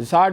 60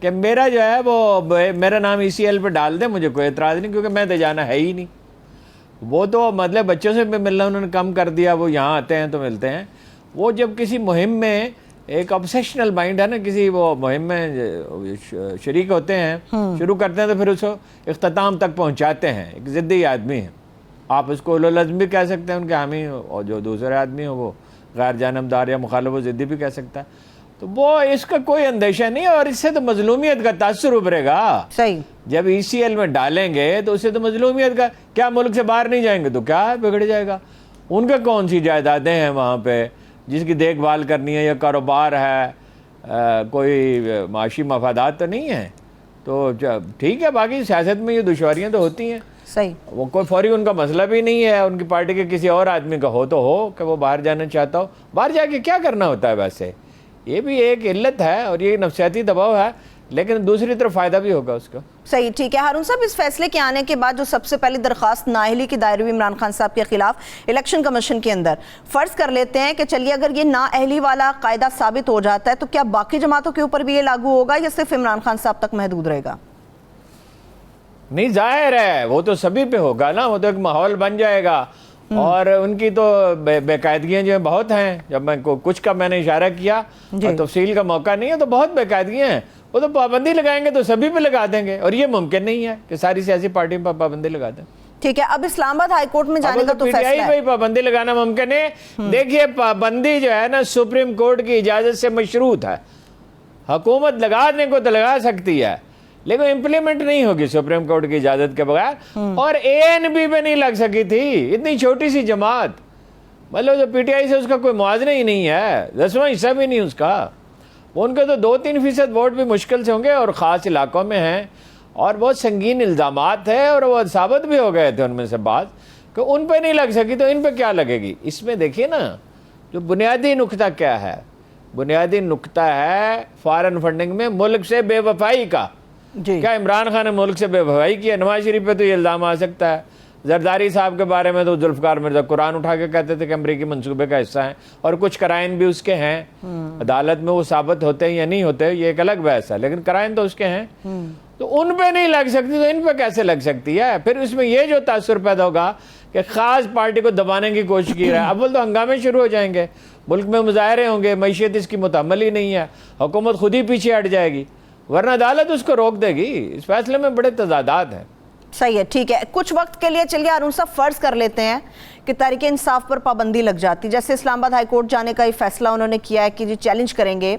کہ میرا جو ہے وہ میرا نام ECL پہ ڈال دیں، مجھے کوئی اعتراض نہیں، کیونکہ میں تو جانا ہے ہی نہیں. وہ تو مطلب بچوں سے بھی ملنا انہوں نے کم کر دیا، وہ یہاں آتے ہیں تو ملتے ہیں. وہ جب کسی مہم میں ایک obsessional مائنڈ ہے نا، کسی وہ مہم میں شریک ہوتے ہیں، شروع کرتے ہیں تو پھر اس کو اختتام تک پہنچاتے ہیں. ایک ضدی آدمی ہے، آپ اس کو اولو العزم بھی کہہ سکتے ہیں ان کے حامی، اور جو دوسرے آدمی ہو وہ غیر جانبدار یا مخالف و ضدی بھی کہہ سکتا ہے. تو وہ اس کا کوئی اندیشہ نہیں، اور اس سے تو مظلومیت کا تاثر ابھرے گا. صحیح. جب ECL میں ڈالیں گے تو اس سے تو مظلومیت کا، کیا ملک سے باہر نہیں جائیں گے تو کیا بگڑ جائے گا؟ ان کے کون سی جائیدادیں ہیں وہاں پہ جس کی دیکھ بھال کرنی ہے، یا کاروبار ہے، کوئی معاشی مفادات تو نہیں ہے. تو ٹھیک ہے، باقی سیاست میں یہ دشواریاں تو ہوتی ہیں. صحیح. وہ کوئی فوری ان کا مسئلہ بھی نہیں ہے. ان کی پارٹی کے کسی اور آدمی کا ہو تو ہو کہ وہ باہر جانا چاہتا ہو، باہر جا کے کیا کرنا ہوتا ہے ویسے. یہ بھی ایک علت ہے اور یہ نفسیاتی دباؤ ہے، لیکن دوسری طرف فائدہ بھی ہوگا اس کا. صحیح. ٹھیک ہے ہارون صاحب، اس فیصلے کے آنے کے بعد جو سب سے پہلی درخواست نااہلی کی دائر ہوئی عمران خان صاحب کے خلاف الیکشن کمیشن کے اندر، فرض کر لیتے ہیں کہ چلیے اگر یہ نااہلی والا قاعدہ ثابت ہو جاتا ہے تو کیا باقی جماعتوں کے اوپر بھی یہ لاگو ہوگا یا صرف عمران خان صاحب تک محدود رہے گا؟ نہیں، ظاہر ہے وہ تو سبھی پہ ہوگا نا. وہ تو ایک ماحول بن جائے گا، اور ان کی تو بے قاعدگیاں جو ہیں بہت ہیں. جب میں کچھ کا میں نے اشارہ کیا اور تفصیل کا موقع نہیں ہے، تو بہت بے قاعدگیاں ہیں. وہ تو پابندی لگائیں گے تو سبھی پہ لگا دیں گے، اور یہ ممکن نہیں ہے کہ ساری سیاسی پارٹیوں پر پابندی لگا دیں. ٹھیک ہے، اب اسلام آباد ہائی کورٹ میں جانے کا تو فیصلہ ہے. پہ پابندی لگانا ممکن ہے. دیکھیے، پابندی جو ہے نا سپریم کورٹ کی اجازت سے مشروط ہے. حکومت لگانے کو تو لگا سکتی ہے، لیکن امپلیمنٹ نہیں ہوگی سپریم کورٹ کی اجازت کے بغیر. اور ANP پہ نہیں لگ سکی تھی، اتنی چھوٹی سی جماعت، مطلب جو PTI سے اس کا کوئی موازنہ ہی نہیں ہے، 10واں حصہ بھی نہیں اس کا. ان کے تو 2-3% ووٹ بھی مشکل سے ہوں گے، اور خاص علاقوں میں ہیں، اور بہت سنگین الزامات ہیں، اور وہ ثابت بھی ہو گئے تھے ان میں سے بعض کہ ان پہ نہیں لگ سکی، تو ان پہ کیا لگے گی؟ اس میں دیکھیے نا، جو بنیادی نقطہ کیا ہے؟ بنیادی نقطہ ہے فارن فنڈنگ میں ملک سے بے وفائی کا. کیا عمران خان نے ملک سے بے وفائی کیا؟ نواز شریف پہ تو یہ الزام آ سکتا ہے. زرداری صاحب کے بارے میں تو ذوالفقار مرزا قرآن اٹھا کے کہتے تھے کہ امریکی منصوبے کا حصہ ہیں، اور کچھ قرائن بھی اس کے ہیں. عدالت میں وہ ثابت ہوتے ہیں یا نہیں ہوتے یہ ایک الگ بحث ہے، لیکن قرائن تو اس کے ہیں. تو ان پہ نہیں لگ سکتی تو ان پہ کیسے لگ سکتی ہے؟ پھر اس میں یہ جو تاثر پیدا ہوگا کہ خاص پارٹی کو دبانے کی کوشش کی رہا ہے. اول تو ہنگامے شروع ہو جائیں گے، ملک میں مظاہرے ہوں گے، معیشت اس کی متحمل ہی نہیں ہے، حکومت خود ہی پیچھے ہٹ جائے گی، ورنہ عدالت اس کو روک دے گی. اس فیصلے میں بڑے تضادات ہیں. صحیح ہے. ٹھیک ہے، کچھ وقت کے لیے چلیے ہارون صاحب فرض کر لیتے ہیں کہ تحریک انصاف پر پابندی لگ جاتی، جیسے اسلام آباد ہائی کورٹ جانے کا یہ فیصلہ انہوں نے کیا ہے کہ جی چیلنج کریں گے.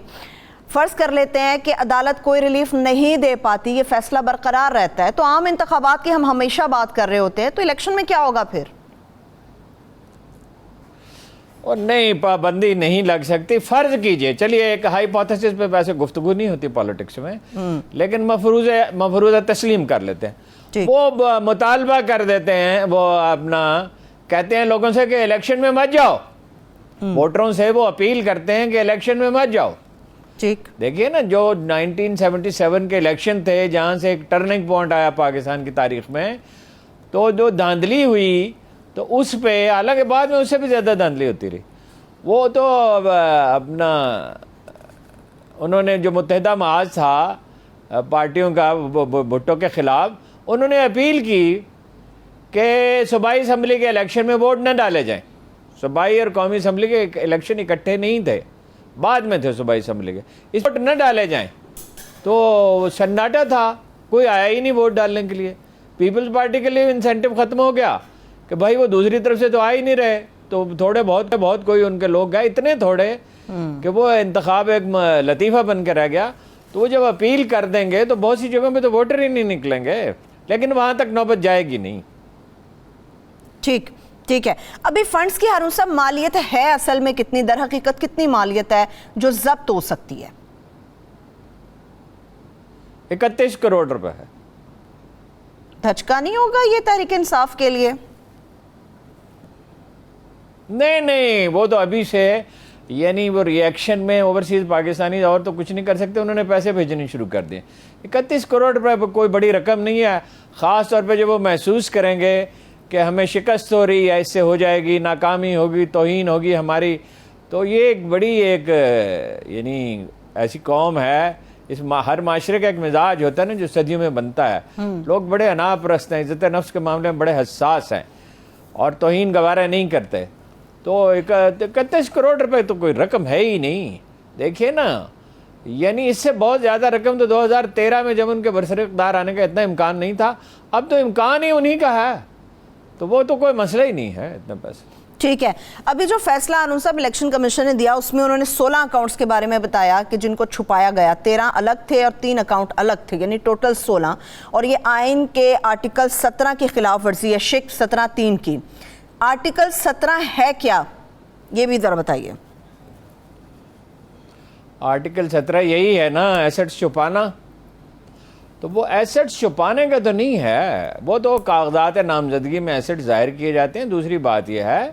فرض کر لیتے ہیں کہ عدالت کوئی ریلیف نہیں دے پاتی، یہ فیصلہ برقرار رہتا ہے، تو عام انتخابات کی ہم ہمیشہ بات کر رہے ہوتے ہیں، تو الیکشن میں کیا ہوگا پھر؟ اور نہیں، پابندی نہیں لگ سکتی. فرض کیجئے، چلیے ایک ہائیپوتھیسس پہ ویسے گفتگو نہیں ہوتی پالیٹکس میں، لیکن مفروضہ تسلیم کر لیتے ہیں. وہ مطالبہ کر دیتے ہیں، وہ اپنا کہتے ہیں لوگوں سے کہ الیکشن میں مت جاؤ. ووٹروں سے وہ اپیل کرتے ہیں کہ الیکشن میں مت جاؤ. ٹھیک. دیکھیے نا، جو 1977 کے الیکشن تھے، جہاں سے ایک ٹرننگ پوائنٹ آیا پاکستان کی تاریخ میں، تو جو دھاندلی ہوئی تو اس پہ، حالانکہ بعد میں اس سے بھی زیادہ دھاندلی ہوتی رہی، وہ تو اپنا انہوں نے جو متحدہ محاذ تھا پارٹیوں کا بھٹو کے خلاف، انہوں نے اپیل کی کہ صوبائی اسمبلی کے الیکشن میں ووٹ نہ ڈالے جائیں. صوبائی اور قومی اسمبلی کے الیکشن اکٹھے نہیں تھے، بعد میں تھے صوبائی اسمبلی کے. اس ووٹ نہ ڈالے جائیں تو سناٹا تھا، کوئی آیا ہی نہیں ووٹ ڈالنے کے لیے. پیپلز پارٹی کے لیے انسینٹو ختم ہو گیا کہ بھائی وہ دوسری طرف سے تو آ ہی نہیں رہے، تو تھوڑے بہت کوئی ان کے لوگ گئے، اتنے تھوڑے کہ وہ انتخاب ایک لطیفہ بن کے رہ گیا. تو وہ جب اپیل کر دیں گے تو بہت سی جگہوں پہ تو ووٹر ہی نہیں نکلیں گے، لیکن وہاں تک نوبت جائے گی نہیں. ٹھیک ہے. ابھی فنڈز کی ہارون صاحب مالیت ہے اصل میں کتنی، در حقیقت کتنی مالیت ہے جو ضبط ہو سکتی ہے؟ 31 کروڑ روپے ہے. دھچکا نہیں ہوگا یہ تحریک انصاف کے لیے؟ نہیں، وہ تو ابھی سے، یعنی وہ ری ایکشن میں اوورسیز پاکستانی اور تو کچھ نہیں کر سکتے، انہوں نے پیسے بھیجنے شروع کر دیے. 31 کروڑ روپے کوئی بڑی رقم نہیں ہے، خاص طور پہ جب وہ محسوس کریں گے کہ ہمیں شکست ہو رہی ہے، اس سے ہو جائے گی، ناکامی ہوگی، توہین ہوگی ہماری. تو یہ ایک بڑی یعنی ایسی قوم ہے، اس ہر معاشرے کا ایک مزاج ہوتا ہے نا جو صدیوں میں بنتا ہے. لوگ بڑے انا پرست ہیں, عزت نفس کے معاملے میں بڑے حساس ہیں اور توہین گوارا نہیں کرتے. تو 31 کروڑ روپے تو کوئی رقم ہے ہی نہیں. دیکھیے نا, یعنی اس سے بہت زیادہ رقم تو 2013 میں جب ان کے برسر اقتدار آنے کا اتنا امکان نہیں تھا, اب تو امکان ہی انہی کا ہے, تو وہ تو کوئی مسئلہ ہی نہیں ہے اتنے پیسے. ٹھیک ہے, ابھی جو فیصلہ ہارون صاحب الیکشن کمیشن نے دیا اس میں انہوں نے 16 اکاؤنٹس کے بارے میں بتایا کہ جن کو چھپایا گیا, 13 الگ تھے اور 3 اکاؤنٹ الگ تھے, یعنی ٹوٹل 16. اور یہ آئین کے آرٹیکل 17 کی خلاف ورزی ہے, شک 17(3) کی. آرٹیکل 17 ہے کیا, یہ بھی ذرا بتائیے. آرٹیکل 17 یہی ہے نا, ایسٹس چھپانا. تو وہ ایسٹس چھپانے کا تو نہیں ہے, وہ تو کاغذات نامزدگی میں ایسٹ ظاہر کیے جاتے ہیں. دوسری بات یہ ہے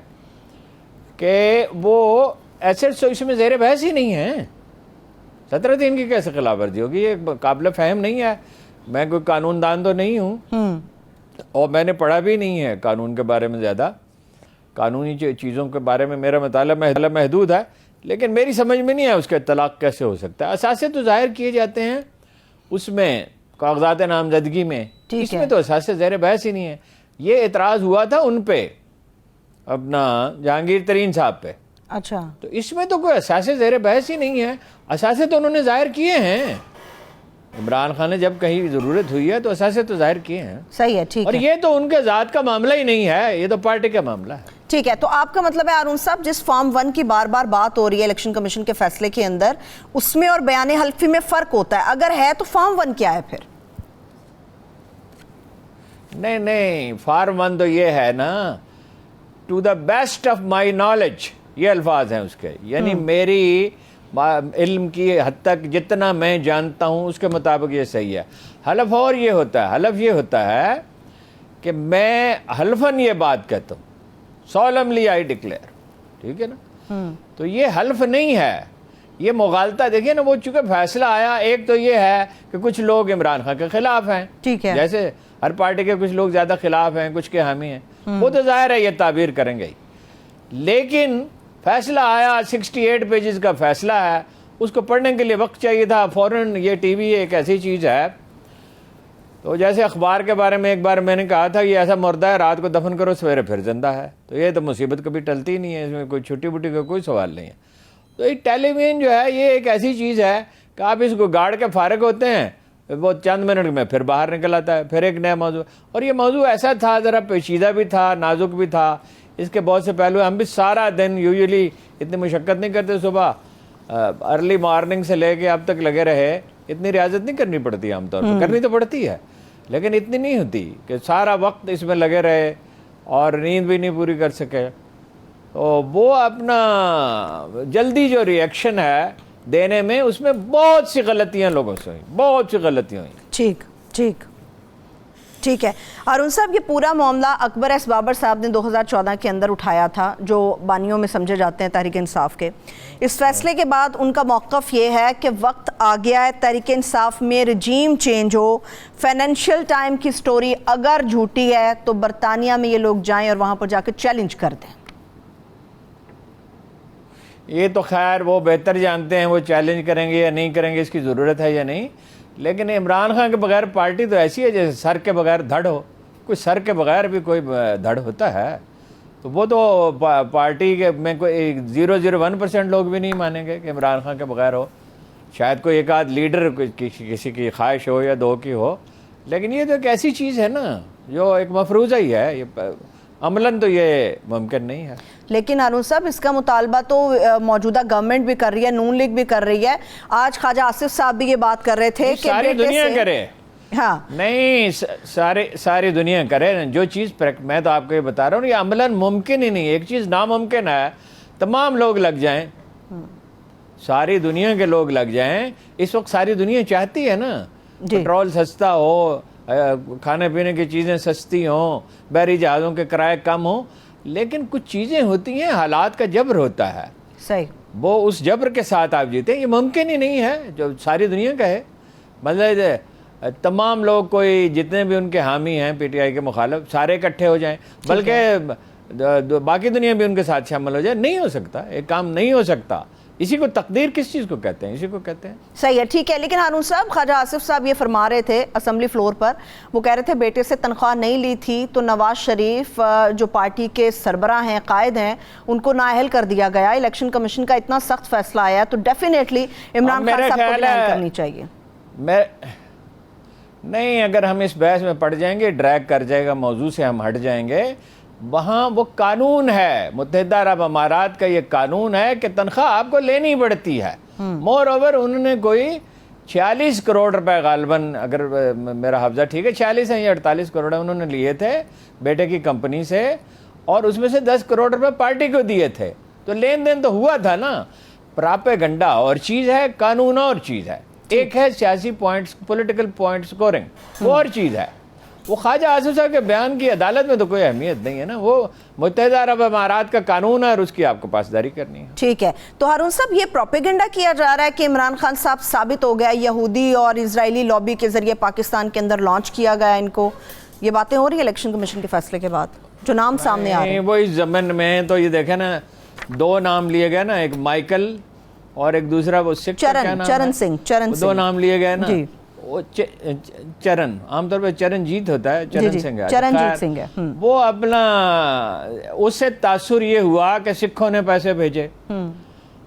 کہ وہ ایسٹس اس میں زیر بحث ہی نہیں ہیں. 17(3) کی کیسے خلاف ورزی ہوگی, یہ قابل فہم نہیں ہے. میں کوئی قانون دان تو نہیں ہوں اور میں نے پڑھا بھی نہیں ہے قانون کے بارے میں زیادہ. قانونی چیزوں کے بارے میں میرا مطالعہ محدود ہے, لیکن میری سمجھ میں نہیں ہے اس کا اطلاق کیسے ہو سکتا ہے. اثاثے تو ظاہر کیے جاتے ہیں اس میں کاغذات نامزدگی میں, اس میں تو اثاثے زیر بحث ہی نہیں ہے. یہ اعتراض ہوا تھا ان پہ, اپنا جہانگیر ترین صاحب پہ. اچھا, تو اس میں تو کوئی اثاثے زیر بحث ہی نہیں ہے. اثاثے تو انہوں نے ظاہر کیے ہیں. عمران خان نے جب کہیں ضرورت ہوئی ہے تو اثاثے تو ظاہر کیے ہیں. صحیح ہے, ٹھیک ہے. اور یہ تو ان کے ذات کا معاملہ ہی نہیں ہے, یہ تو پارٹی کا معاملہ ہے. ٹھیک ہے, تو آپ کا مطلب ہے ہارون صاحب جس فارم 1 کی بار بار بات ہو رہی ہے الیکشن کمیشن کے فیصلے کے اندر, اس میں اور بیان حلفی میں فرق ہوتا ہے. اگر ہے تو فارم 1 کیا ہے پھر؟ نہیں, فارم 1 تو یہ ہے نا, to the best of my knowledge, یہ الفاظ ہیں اس کے. یعنی میری علم کی حد تک جتنا میں جانتا ہوں اس کے مطابق یہ صحیح ہے. حلف اور یہ ہوتا ہے, حلف یہ ہوتا ہے کہ میں حلفاً یہ بات کہتا ہوں, solemnly I declare, ٹھیک ہے نا. تو یہ حلف نہیں ہے, یہ مغالطہ. دیکھیے نا, وہ چونکہ فیصلہ آیا, ایک تو یہ ہے کہ کچھ لوگ عمران خان کے خلاف ہیں, ٹھیک ہے, جیسے ہر پارٹی کے کچھ لوگ زیادہ خلاف ہیں, کچھ کے حامی ہیں, وہ تو ظاہر ہے یہ تعبیر کریں گے ہی. لیکن فیصلہ آیا, 68 پیجز کا فیصلہ ہے, اس کو پڑھنے کے لیے وقت چاہیے تھا فوراً. یہ ٹی وی ایک ایسی چیز ہے, تو جیسے اخبار کے بارے میں ایک بار میں نے کہا تھا یہ ایسا مردہ ہے, رات کو دفن کرو سویرے پھر زندہ ہے. تو یہ تو مصیبت کبھی ٹلتی نہیں ہے, اس میں کوئی چھٹی بٹی کا کوئی سوال نہیں ہے. تو یہ ٹیلی ویژن جو ہے یہ ایک ایسی چیز ہے کہ آپ اس کو گاڑ کے فارغ ہوتے ہیں, وہ چند منٹ میں پھر باہر نکل آتا ہے, پھر ایک نیا موضوع. اور یہ موضوع ایسا تھا, ذرا پیچیدہ بھی تھا, نازک بھی تھا, اس کے بہت سے پہلو. ہم بھی سارا دن یوزلی اتنی مشقت نہیں کرتے, صبح ارلی مارننگ سے لے کے اب تک لگے رہے. اتنی ریاضت نہیں کرنی پڑتی عام طور پہ, کرنی تو پڑتی ہے لیکن اتنی نہیں ہوتی کہ سارا وقت اس میں لگے رہے اور نیند بھی نہیں پوری کر سکے. تو وہ اپنا جلدی جو ریئیکشن ہے دینے میں, اس میں بہت سی غلطیاں لوگوں سے ہوئیں, بہت سی غلطیاں ہوئیں. ٹھیک ہے ہارون صاحب, یہ پورا معاملہ اکبر ایس بابر صاحب نے 2014 کے اندر اٹھایا تھا, جو بانیوں میں سمجھے جاتے ہیں تحریک انصاف کے. اس فیصلے کے بعد ان کا موقف یہ ہے کہ وقت آ گیا ہے تحریک انصاف میں رجیم چینج ہو. فائنینشیل ٹائم کی سٹوری اگر جھوٹی ہے تو برطانیہ میں یہ لوگ جائیں اور وہاں پر جا کے چیلنج کر دیں. یہ تو خیر وہ بہتر جانتے ہیں, وہ چیلنج کریں گے یا نہیں کریں گے, اس کی ضرورت ہے یا نہیں. لیکن عمران خان کے بغیر پارٹی تو ایسی ہے جیسے سر کے بغیر دھڑ ہو. کوئی سر کے بغیر بھی کوئی دھڑ ہوتا ہے, تو وہ تو پارٹی کے میں کوئی 0.01% لوگ بھی نہیں مانیں گے کہ عمران خان کے بغیر ہو. شاید کوئی ایک آدھ لیڈر کسی کی خواہش ہو یا دو کی ہو, لیکن یہ تو ایک ایسی چیز ہے نا جو ایک مفروضہ ہی ہے, یہ عملاً تو یہ ممکن نہیں ہے. لیکن ہارون صاحب اس کا مطالبہ تو موجودہ گورنمنٹ بھی کر رہی ہے, نون لیگ بھی کر رہی ہے. آج خواجہ آصف صاحب بھی یہ بات کر رہے تھے کہ ساری دنیا کرے. ہاں نہیں, ساری دنیا کرے جو چیز. میں تو آپ کو یہ بتا رہا ہوں, یہ عملاً ممکن ہی نہیں. ایک چیز ناممکن ہے, تمام لوگ لگ جائیں, ساری دنیا کے لوگ لگ جائیں. اس وقت ساری دنیا چاہتی ہے نا پٹرول سستا ہو, کھانے پینے کی چیزیں سستی ہوں, بحری جہازوں کے کرائے کم ہوں. لیکن کچھ چیزیں ہوتی ہیں, حالات کا جبر ہوتا ہے, صحیح, وہ اس جبر کے ساتھ آپ جیتے ہیں. یہ ممکن ہی نہیں ہے جو ساری دنیا کا ہے. مطلب تمام لوگ, کوئی جتنے بھی ان کے حامی ہیں پی ٹی آئی کے مخالف, سارے اکٹھے ہو جائیں, بلکہ باقی دنیا بھی ان کے ساتھ شامل ہو جائے. نہیں ہو سکتا, ایک کام نہیں ہو سکتا. اسی کو تقدیر کس چیز کو کہتے ہیں؟ اسی کو کہتے ہیں. صحیح ہے، ٹھیک ہے. لیکن ہارون صاحب، خواجہ آصف صاحب یہ فرما رہے تھے اسمبلی فلور پر، وہ کہہ رہے تھے بیٹے سے تنخواہ نہیں لی تھی تو نواز شریف جو پارٹی کے سربراہ ہیں، قائد ہیں، ان کو نااہل کر دیا گیا. الیکشن کمیشن کا اتنا سخت فیصلہ آیا تو ڈیفینیٹلی عمران خان صاحب کو نااہل کرنی چاہیے. نہیں، اگر ہم اس بحث میں پڑ جائیں گے، ڈریگ کر جائے گا، موضوع سے ہم ہٹ جائیں گے. وہاں وہ قانون ہے، متحدہ عرب امارات کا یہ قانون ہے کہ تنخواہ آپ کو لینی پڑتی ہے. مور اوور انہوں نے کوئی 46 کروڑ روپے غالباً، اگر میرا حافظہ ٹھیک ہے، 46 ہیں یا 48 کروڑ انہوں نے لیے تھے بیٹے کی کمپنی سے، اور اس میں سے 10 کروڑ روپے پارٹی کو دیے تھے. تو لین دین تو ہوا تھا نا. پراپیگنڈا اور چیز ہے، قانون اور چیز ہے. ایک ہے سیاسی پوائنٹس، پولیٹیکل پوائنٹ سکورنگ، وہ اور چیز ہے. وہ خواجہ آصف صاحب کے بیان کی عدالت میں تو کوئی اہمیت نہیں ہے نا. وہ متحدہ عرب امارات کا قانون ہے اور اس کی آپ کو پاسداری کرنی ہے. ٹھیک ہے. تو ہارون صاحب، یہ پروپیگنڈا کیا جا رہا ہے کہ عمران خان صاحب ثابت ہو گیا، یہودی اور اسرائیلی لابی کے ذریعے پاکستان کے اندر لانچ کیا گیا ان کو. یہ باتیں ہو رہی ہیں الیکشن کمیشن کے فیصلے کے بعد، جو نام سامنے آ رہے ہیں. وہ اس ضمن میں تو یہ دیکھیں نا، 2 نام لیے گئے نا، ایک مائیکل اور ایک دوسرا وہ سکھ کا کیا نام ہے؟ چرن سنگھ. 2 نام لیے گئے نا. جی. وہ چرن، عام طور پہ چرنجیت ہوتا ہے، چرن سنگھ ہے. چرنجیت سنگھ ہے. وہ اپنا، اس سے تاثر یہ ہوا کہ سکھوں نے پیسے بھیجے.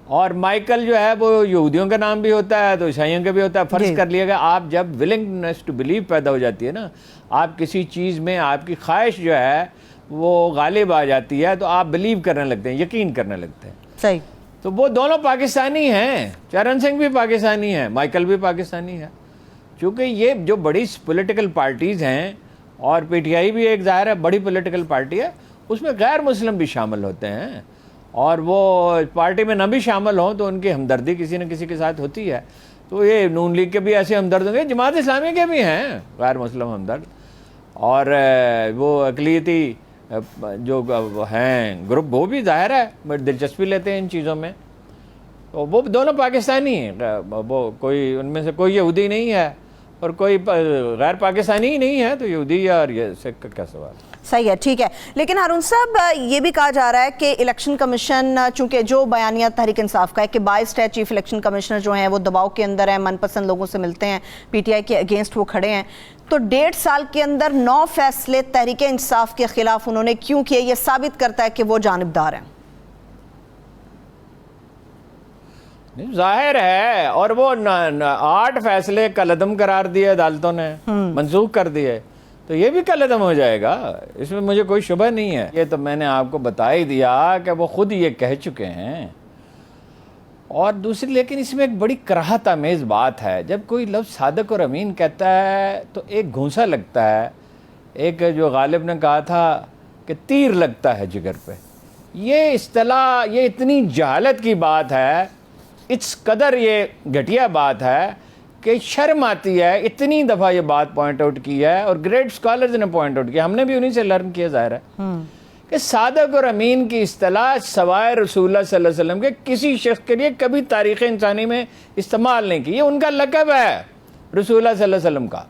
اور مائیکل جو ہے وہ یہودیوں کا نام بھی ہوتا ہے تو عیسائیوں کا بھی ہوتا ہے. فرض کر لیا گیا، آپ جب ولنگنس ٹو بلیو پیدا ہو جاتی ہے نا، آپ کسی چیز میں آپ کی خواہش جو ہے وہ غالب آ جاتی ہے تو آپ بلیو کرنے لگتے ہیں، یقین کرنے لگتے ہیں. صحیح. تو وہ دونوں پاکستانی ہیں. چرن سنگھ بھی پاکستانی ہے، مائیکل بھی پاکستانی ہے. چونکہ یہ جو بڑی پولیٹیکل پارٹیز ہیں، اور پی ٹی آئی بھی ایک ظاہر ہے بڑی پولیٹیکل پارٹی ہے، اس میں غیر مسلم بھی شامل ہوتے ہیں. اور وہ پارٹی میں نہ بھی شامل ہوں تو ان کی ہمدردی کسی نہ کسی کے ساتھ ہوتی ہے. تو یہ نون لیگ کے بھی ایسے ہمدرد ہوں گے، جماعت اسلامی کے بھی ہیں غیر مسلم ہمدرد. اور وہ اقلیتی جو ہیں گروپ، وہ بھی ظاہر ہے دلچسپی لیتے ہیں ان چیزوں میں. تو وہ دونوں پاکستانی ہیں. وہ کوئی ان میں سے کوئی یہودی نہیں ہے اور کوئی غیر پاکستانی ہی نہیں ہے، تو یہودی اور یہ سکھ کا کیا سوال. صحیح ہے، ٹھیک ہے. لیکن ہارون صاحب، یہ بھی کہا جا رہا ہے کہ الیکشن کمیشن، چونکہ جو بیانیہ تحریک انصاف کا ہے کہ بائسڈ ہے، چیف الیکشن کمشنر جو ہیں وہ دباؤ کے اندر ہیں، من پسند لوگوں سے ملتے ہیں، پی ٹی آئی کے اگینسٹ وہ کھڑے ہیں. تو 1.5 سال کے اندر 9 فیصلے تحریک انصاف کے خلاف انہوں نے کیوں کیے؟ یہ ثابت کرتا ہے کہ وہ جانبدار ہیں. ظاہر ہے. اور وہ 8 فیصلے کالعدم قرار دیے عدالتوں نے، منسوخ کر دیے، تو یہ بھی کالعدم ہو جائے گا. اس میں مجھے کوئی شبہ نہیں ہے. یہ تو میں نے آپ کو بتا ہی دیا کہ وہ خود یہ کہہ چکے ہیں. اور دوسری، لیکن اس میں ایک بڑی کراہت آمیز بات ہے. جب کوئی لفظ صادق اور امین کہتا ہے تو ایک گھونسا لگتا ہے. ایک جو غالب نے کہا تھا کہ تیر لگتا ہے جگر پہ. یہ اصطلاح، یہ اتنی جہالت کی بات ہے، اس قدر یہ گھٹیا بات ہے کہ شرم آتی ہے. اتنی دفعہ یہ بات پوائنٹ آؤٹ کی ہے اور گریٹ سکالرز نے پوائنٹ آؤٹ کیا، ہم نے بھی انہی سے لرن کیا ظاہر ہے کہ صادق اور امین کی اصطلاح سوائے رسول اللہ صلی اللہ علیہ وسلم کے کسی شخص کے لیے کبھی تاریخ انسانی میں استعمال نہیں کی. یہ ان کا لقب ہے رسول اللہ صلی اللہ علیہ وسلم کا.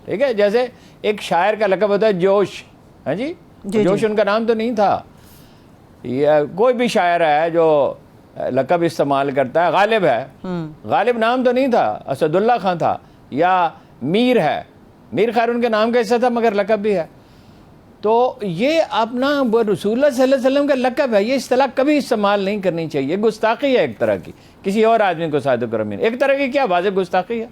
ٹھیک ہے، جیسے ایک شاعر کا لقب ہوتا ہے جوش. ہاں جی، جوش ان کا نام تو نہیں تھا. یہ کوئی بھی شاعر ہے جو لقب استعمال کرتا ہے. غالب ہے، غالب نام تو نہیں تھا، اسد اللہ خان تھا. یا میر ہے، میر خیر ان کے نام کا حصہ تھا مگر لقب بھی ہے. تو یہ اپنا رسول اللہ صلی اللہ علیہ وسلم کا لقب ہے. یہ اصطلاح کبھی استعمال نہیں کرنی چاہیے. گستاخی ہے ایک طرح کی، کسی اور آدمی کو صادق اور امین. ایک طرح کی کیا واضح گستاخی ہے.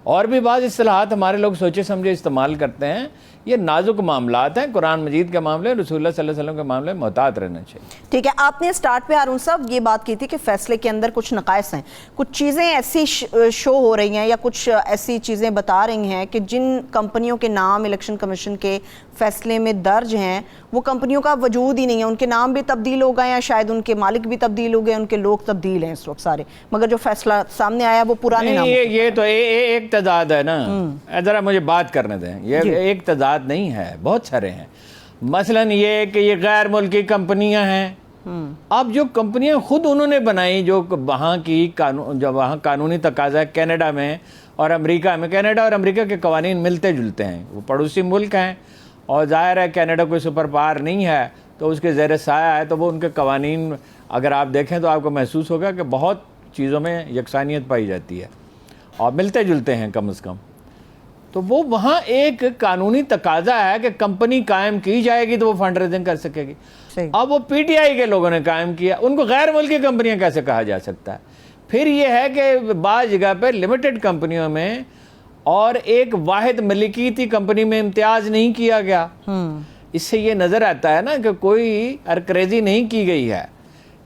اور بھی بعض اصطلاحات ہمارے لوگ سوچے سمجھے استعمال کرتے ہیں. یہ نازک معاملات ہیں. قرآن مجید کے معاملے، رسول اللہ صلی اللہ علیہ وسلم کے معاملے میں محتاط رہنا چاہیے. ٹھیک ہے. آپ نے سٹارٹ پہ ہارون صاحب یہ بات کی تھی کہ فیصلے کے اندر کچھ نقائص ہیں، کچھ چیزیں ایسی شو ہو رہی ہیں یا کچھ ایسی چیزیں بتا رہی ہیں کہ جن کمپنیوں کے نام الیکشن کمیشن کے فیصلے میں درج ہیں وہ کمپنیوں کا وجود ہی نہیں ہے. ان کے نام بھی تبدیل ہو گئے ہیں، شاید ان کے مالک بھی تبدیل ہو گئے، ان کے لوگ تبدیل ہیں اس وقت سارے، مگر جو فیصلہ سامنے آیا وہ پرانے نام. یہ تو ایک تضاد ہے نا. ذرا مجھے بات کرنے دیں. یہ ایک تضاد نہیں ہے، بہت سارے ہیں. مثلا یہ کہ یہ غیر ملکی کمپنیاں ہیں. اب جو کمپنیاں خود انہوں نے بنائی، جو وہاں کی جو وہاں قانونی تقاضا ہے کینیڈا میں اور امریکہ میں، کینیڈا اور امریکہ کے قوانین ملتے جلتے ہیں، وہ پڑوسی ملک ہیں. اور ظاہر ہے کینیڈا کوئی سپر پاور نہیں ہے تو اس کے زیر سایہ ہے تو وہ ان کے قوانین اگر آپ دیکھیں تو آپ کو محسوس ہوگا کہ بہت چیزوں میں یکسانیت پائی جاتی ہے اور ملتے جلتے ہیں کم از کم. تو وہ وہاں ایک قانونی تقاضا ہے کہ کمپنی قائم کی جائے گی تو وہ فنڈ ریزنگ کر سکے گی. اب وہ پی ٹی آئی کے لوگوں نے قائم کیا, ان کو غیر ملکی کمپنیاں کیسے کہا جا سکتا ہے؟ پھر یہ ہے کہ بعض جگہ پہ لمیٹڈ کمپنیوں میں اور ایک واحد ملکیتی کمپنی میں امتیاز نہیں کیا گیا. اس سے یہ نظر آتا ہے نا کہ کوئی ارکریزی نہیں کی گئی ہے,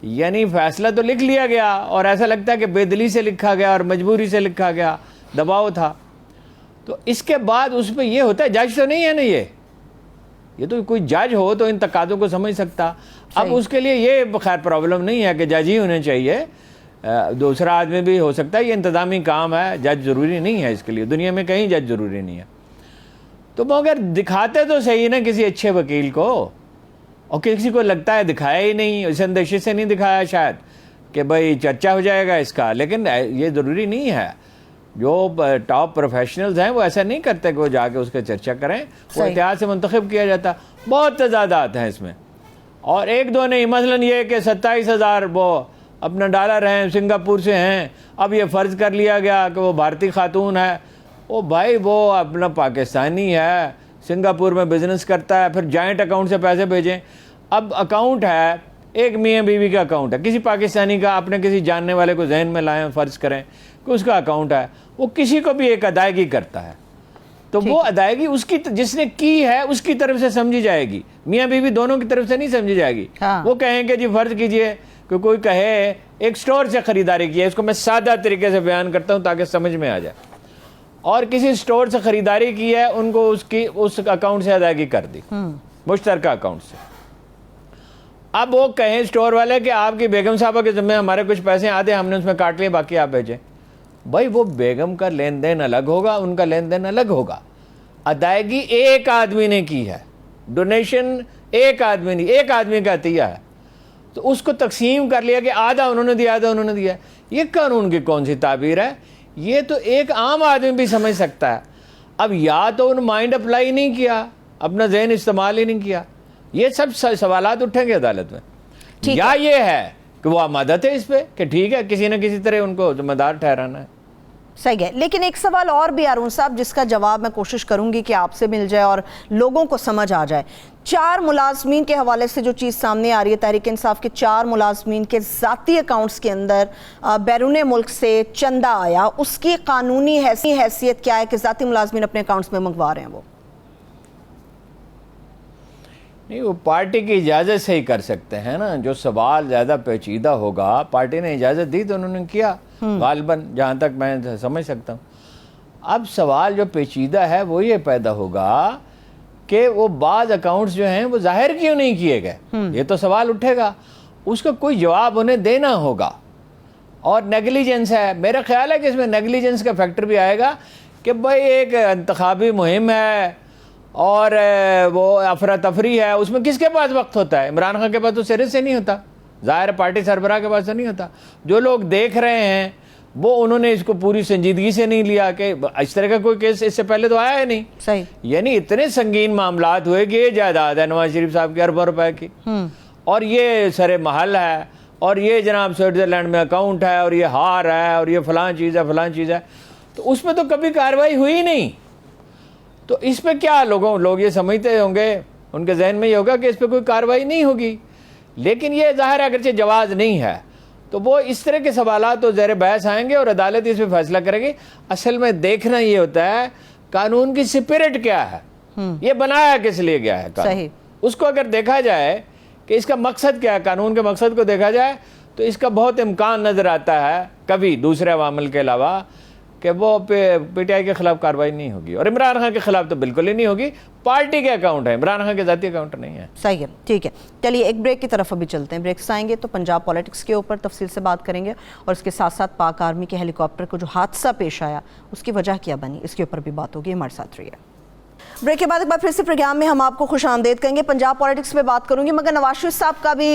یعنی فیصلہ تو لکھ لیا گیا اور ایسا لگتا ہے کہ بے دلی سے لکھا گیا اور مجبوری سے لکھا گیا, دباؤ تھا. تو اس کے بعد اس پہ یہ ہوتا ہے, جج تو نہیں ہے نا یہ تو کوئی جج ہو تو ان تقاضوں کو سمجھ سکتا. اب اس کے لیے یہ خیر پرابلم نہیں ہے کہ جج ہی ہونے چاہیے, دوسرا آدمی بھی ہو سکتا ہے, یہ انتظامی کام ہے, جج ضروری نہیں ہے اس کے لیے, دنیا میں کہیں جج ضروری نہیں ہے. تو مگر دکھاتے تو صحیح نا کسی اچھے وکیل کو, اور کسی کو لگتا ہے دکھایا ہی نہیں, اس اندیشے سے نہیں دکھایا شاید کہ بھائی چرچا ہو جائے گا اس کا, لیکن یہ ضروری نہیں ہے. جو ٹاپ پروفیشنلز ہیں وہ ایسا نہیں کرتے کہ وہ جا کے اس کا چرچا کریں, وہ اتحاد سے منتخب کیا جاتا. بہت تضادات ہیں اس میں, اور ایک دو نہیں, مثلاً یہ کہ 27,000 وہ اپنا ڈالر ہیں, سنگاپور سے ہیں, اب یہ فرض کر لیا گیا کہ وہ بھارتی خاتون ہے. او بھائی وہ اپنا پاکستانی ہے, سنگاپور میں بزنس کرتا ہے, پھر جوائنٹ اکاؤنٹ سے پیسے بھیجیں. اب اکاؤنٹ ہے, ایک میاں بیوی کا اکاؤنٹ ہے, کسی پاکستانی کا, اپنے کسی جاننے والے کو ذہن میں لائیں, فرض کریں کہ اس کا اکاؤنٹ ہے, وہ کسی کو بھی ایک ادائیگی کرتا ہے, تو وہ ادائیگی اس کی جس نے کی ہے اس کی طرف سے سمجھی جائے گی, میاں بیوی دونوں کی طرف سے نہیں سمجھی جائے گی. وہ کہیں کہ جی فرض کیجئے کہ کوئی کہے ایک سٹور سے خریداری کی ہے, اس کو میں سادہ طریقے سے بیان کرتا ہوں تاکہ سمجھ میں آ جائے, اور کسی سٹور سے خریداری کی ہے, ان کو اس اکاؤنٹ سے ادائیگی کر دی, مشترکہ اکاؤنٹ سے. اب وہ کہیں سٹور والے کہ آپ کی بیگم صاحبہ کے ذمہ ہمارے کچھ پیسے آتے, ہم نے اس میں کاٹ لیے, باقی آپ بھیجیں. بھائی وہ بیگم کا لین دین الگ ہوگا, ان کا لین دین الگ ہوگا. ادائیگی ایک آدمی نے کی ہے, ڈونیشن ایک آدمی نے, ایک آدمی کا عطیہ ہے, تو اس کو تقسیم کر لیا کہ آدھا انہوں نے دیا, آدھا انہوں نے دیا. یہ قانون کی کون سی تعبیر ہے؟ یہ تو ایک عام آدمی بھی سمجھ سکتا ہے. اب یا تو ان مائنڈ اپلائی نہیں کیا, اپنا ذہن استعمال ہی نہیں کیا, یہ سب سوالات اٹھیں گے عدالت میں. یا یہ ہے کہ وہ آمادہ تھے اس پہ کہ ٹھیک ہے کسی نہ کسی طرح ان کو ذمہ دار ٹھہرانا ہے. صحیح ہے, لیکن ایک سوال اور بھی ہارون صاحب جس کا جواب میں کوشش کروں گی کہ آپ سے مل جائے اور لوگوں کو سمجھ آ جائے. 4 ملازمین کے حوالے سے جو چیز سامنے آ رہی ہے, تحریک انصاف کے 4 ملازمین کے ذاتی اکاؤنٹس کے اندر بیرون ملک سے چندہ آیا, اس کی قانونی حیثیت کیا ہے کہ ذاتی ملازمین اپنے اکاؤنٹس میں منگوا رہے ہیں؟ وہ نہیں, وہ پارٹی کی اجازت سے ہی کر سکتے ہیں نا. جو سوال زیادہ پیچیدہ ہوگا, پارٹی نے اجازت دی تو انہوں نے کیا غالباً, جہاں تک میں سمجھ سکتا ہوں. اب سوال جو پیچیدہ ہے وہ یہ پیدا ہوگا کہ وہ بعض اکاؤنٹس جو ہیں وہ ظاہر کیوں نہیں کیے گئے, یہ تو سوال اٹھے گا, اس کا کوئی جواب انہیں دینا ہوگا. اور نیگلیجنس ہے, میرا خیال ہے کہ اس میں نیگلیجنس کا فیکٹر بھی آئے گا کہ بھائی ایک انتخابی مہم ہے اور وہ افراتفری ہے, اس میں کس کے پاس وقت ہوتا ہے؟ عمران خان کے پاس تو سرے سے نہیں ہوتا, ظاہر پارٹی سربراہ کے پاس تو نہیں ہوتا. جو لوگ دیکھ رہے ہیں وہ انہوں نے اس کو پوری سنجیدگی سے نہیں لیا کہ اس طرح کا کوئی کیس اس سے پہلے تو آیا ہے نہیں. صحیح, یعنی اتنے سنگین معاملات ہوئے کہ یہ جائیداد ہے نواز شریف صاحب کی اربوں روپے کی, اور یہ سر محل ہے, اور یہ جناب سوئٹزرلینڈ میں اکاؤنٹ ہے, اور یہ ہار ہے, اور یہ فلاں چیز ہے, فلاں چیز ہے, تو اس میں تو کبھی کارروائی ہوئی نہیں. تو اس پہ کیا لوگ یہ سمجھتے ہوں گے, ان کے ذہن میں یہ ہوگا کہ اس پہ کوئی کارروائی نہیں ہوگی. لیکن یہ ظاہر ہے اگرچہ جواز نہیں ہے, تو وہ اس طرح کے سوالات تو زیر بحث آئیں گے اور عدالت اس پہ فیصلہ کرے گی. اصل میں دیکھنا یہ ہوتا ہے قانون کی سپرٹ کیا ہے, یہ بنایا کس لیے گیا ہے قانون. اس کو اگر دیکھا جائے کہ اس کا مقصد کیا ہے, قانون کے مقصد کو دیکھا جائے تو اس کا بہت امکان نظر آتا ہے کبھی دوسرے عوامل کے علاوہ کہ وہ پی ٹی آئی کے خلاف کارروائی نہیں ہوگی, اور عمران خان کے خلاف تو بالکل ہی نہیں ہوگی. پارٹی کے اکاؤنٹ ہے, عمران خان کے ذاتی اکاؤنٹ نہیں ہے. صحیح ہے, ٹھیک ہے. چلیے ایک بریک کی طرف ابھی چلتے ہیں. بریک سے آئیں گے تو پنجاب پالیٹکس کے اوپر تفصیل سے بات کریں گے, اور اس کے ساتھ ساتھ پاک آرمی کے ہیلی کاپٹر کو جو حادثہ پیش آیا اس کی وجہ کیا بنی, اس کے اوپر بھی بات ہوگی. ہمارے ساتھ رہیے. بریک کے بعد ایک بار پھر سے پروگرام میں ہم آپ کو خوش آمدید کہیں گے. پنجاب پالیٹکس پہ بات کروں گی, مگر نواز شریف صاحب کا بھی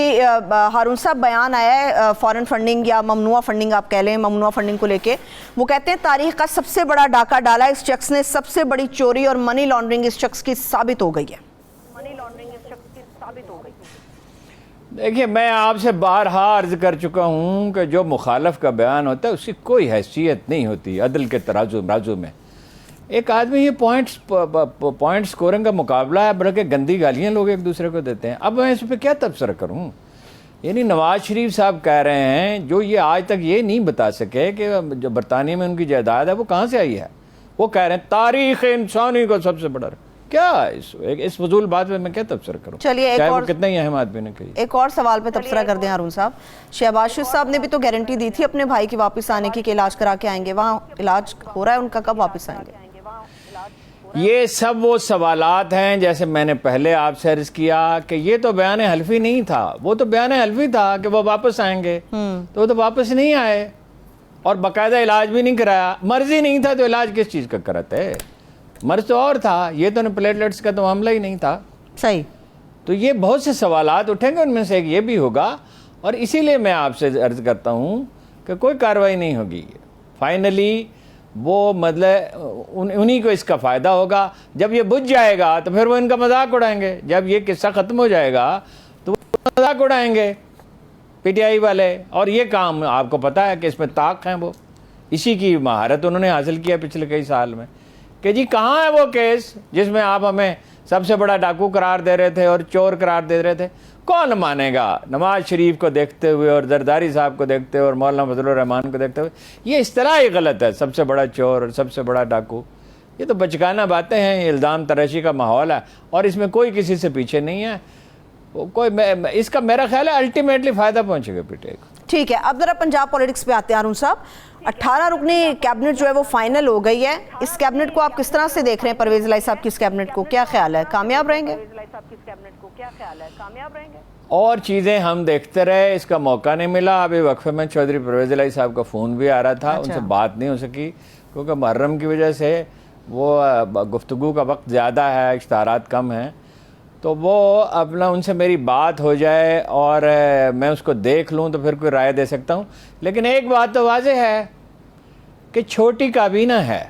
ہارون صاحب بیان آیا ہے فارن فنڈنگ یا ممنوعہ فنڈنگ آپ کہہ لیں, ممنوعہ فنڈنگ کو لے کے. وہ کہتے ہیں تاریخ کا سب سے بڑا ڈاکہ ڈالا, اس شخص نے سب سے بڑی چوری اور منی لانڈرنگ اس شخص کی ثابت ہو گئی ہے. دیکھیے میں آپ سے بارہا عرض کر چکا ہوں کہ جو مخالف کا بیان ہوتا ہے اس کی کوئی حیثیت نہیں ہوتی عدل کے ترازو میں. ایک آدمی یہ پوائنٹ سکورنگ کا مقابلہ ہے، بلکہ گندی گالیاں لوگ ایک دوسرے کو دیتے ہیں. اب میں اس پہ کیا تبصرہ کروں؟ یعنی نواز شریف صاحب کہہ رہے ہیں جو یہ آج تک یہ نہیں بتا سکے کہ جو برطانیہ میں ان کی جائیداد ہے وہ کہاں سے آئی ہے. وہ کہہ رہے ہیں تاریخ انسانی کو سب سے بڑا. کیا اس فضول بات پہ میں کیا تبصرہ کروں؟ چلیے چاہے وہ کتنا ہی اہم آدمی نے کہی. ایک اور سوال پہ تبصرہ کر دیں ہارون صاحب. شہباز شریف صاحب نے بھی تو گارنٹی دی تھی اپنے بھائی کی واپس آنے کی کہ علاج کرا کے آئیں گے. وہاں علاج ہو رہا ہے ان کا، کب واپس آئیں گے؟ یہ سب وہ سوالات ہیں جیسے میں نے پہلے آپ سے عرض کیا کہ یہ تو بیان حلفی نہیں تھا. وہ تو بیان حلفی تھا کہ وہ واپس آئیں گے، تو وہ تو واپس نہیں آئے اور باقاعدہ علاج بھی نہیں کرایا. مرضی نہیں تھا تو علاج کس چیز کا کراتے؟ مرض تو اور تھا. یہ تو پلیٹلیٹس کا تو معاملہ ہی نہیں تھا. صحیح. تو یہ بہت سے سوالات اٹھیں گے، ان میں سے ایک یہ بھی ہوگا. اور اسی لیے میں آپ سے عرض کرتا ہوں کہ کوئی کارروائی نہیں ہوگی. فائنلی وہ مطلب انہی کو اس کا فائدہ ہوگا. جب یہ بجھ جائے گا تو پھر وہ ان کا مذاق اڑائیں گے. جب یہ قصہ ختم ہو جائے گا تو وہ مذاق اڑائیں گے پی ٹی آئی والے. اور یہ کام آپ کو پتہ ہے کہ اس میں طاق ہیں، وہ اسی کی مہارت انہوں نے حاصل کیا پچھلے کئی سال میں کہ جی کہاں ہے وہ کیس جس میں آپ ہمیں سب سے بڑا ڈاکو قرار دے رہے تھے اور چور قرار دے رہے تھے. کون مانے گا؟ نواز شریف کو دیکھتے ہوئے اور زرداری صاحب کو دیکھتے ہوئے اور مولانا فضل الرحمان کو دیکھتے ہوئے یہ اصطلاح ہی غلط ہے. سب سے بڑا چور اور سب سے بڑا ڈاکو، یہ تو بچکانہ باتیں ہیں. یہ الزام تراشی کا ماحول ہے اور اس میں کوئی کسی سے پیچھے نہیں ہے. اس کا میرا خیال ہے الٹیمیٹلی فائدہ پہنچے گا پی ٹی آئی کو. ٹھیک ہے، اب ذرا پنجاب پولیٹکس پہ آتے ہیں ہارون صاحب. 18 رکنی کیبنٹ جو ہے وہ فائنل ہو گئی ہے. اس کیبنٹ کو آپ کس طرح سے دیکھ رہے ہیں؟ پرویز الہی صاحب کی اس کیبنٹ کو کیا خیال ہے؟ کامیاب رہیں گے؟ اور چیزیں ہم دیکھتے رہے، اس کا موقع نہیں ملا. ابھی وقفے میں چودھری پرویز الہی صاحب کا فون بھی آ رہا تھا. ان سے بات نہیں ہو سکی کیونکہ محرم کی وجہ سے وہ گفتگو کا وقت زیادہ ہے، اشتہارات کم ہیں. تو وہ اپنا ان سے میری بات ہو جائے اور میں اس کو دیکھ لوں تو پھر کوئی رائے دے سکتا ہوں. لیکن ایک بات تو واضح ہے کہ چھوٹی کابینہ ہے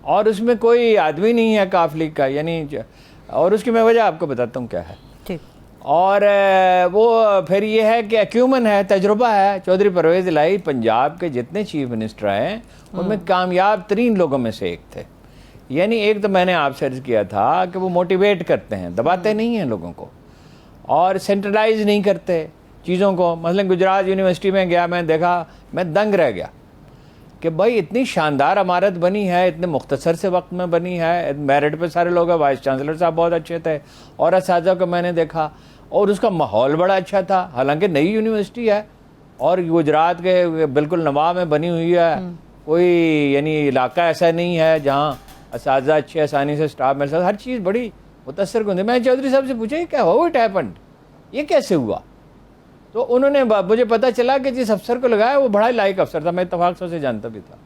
اور اس میں کوئی آدمی نہیں ہے کاف لیگ کا، یعنی اور اس کی میں وجہ آپ کو بتاتا ہوں کیا ہے. اور وہ پھر یہ ہے کہ ایکیومن ہے، تجربہ ہے. چودھری پرویز الہی پنجاب کے جتنے چیف منسٹر ہیں ان میں کامیاب ترین لوگوں میں سے ایک تھے. یعنی ایک تو میں نے آپ سے عرض کیا تھا کہ وہ موٹیویٹ کرتے ہیں، دباتے نہیں ہیں لوگوں کو اور سینٹرلائز نہیں کرتے چیزوں کو. مثلا گجرات یونیورسٹی میں گیا، میں دیکھا، میں دنگ رہ گیا کہ بھائی اتنی شاندار عمارت بنی ہے، اتنے مختصر سے وقت میں بنی ہے. میرٹ پہ سارے لوگ ہیں، وائس چانسلر صاحب بہت اچھے تھے اور اساتذہ کو میں نے دیکھا اور اس کا ماحول بڑا اچھا تھا. حالانکہ نئی یونیورسٹی ہے اور گجرات کے بالکل نواح میں بنی ہوئی ہے. کوئی یعنی علاقہ ایسا نہیں ہے جہاں اساتذہ اچھے آسانی سے اسٹاف مل سکتا. ہر چیز بڑی متاثر کن تھی. میں چودھری صاحب سے پوچھا کیا ہو اٹ ہیپنڈ، یہ کیسے ہوا؟ تو انہوں نے مجھے پتہ چلا کہ جس افسر کو لگایا وہ بڑا لائق افسر تھا. میں اتفاق سے جانتا بھی تھا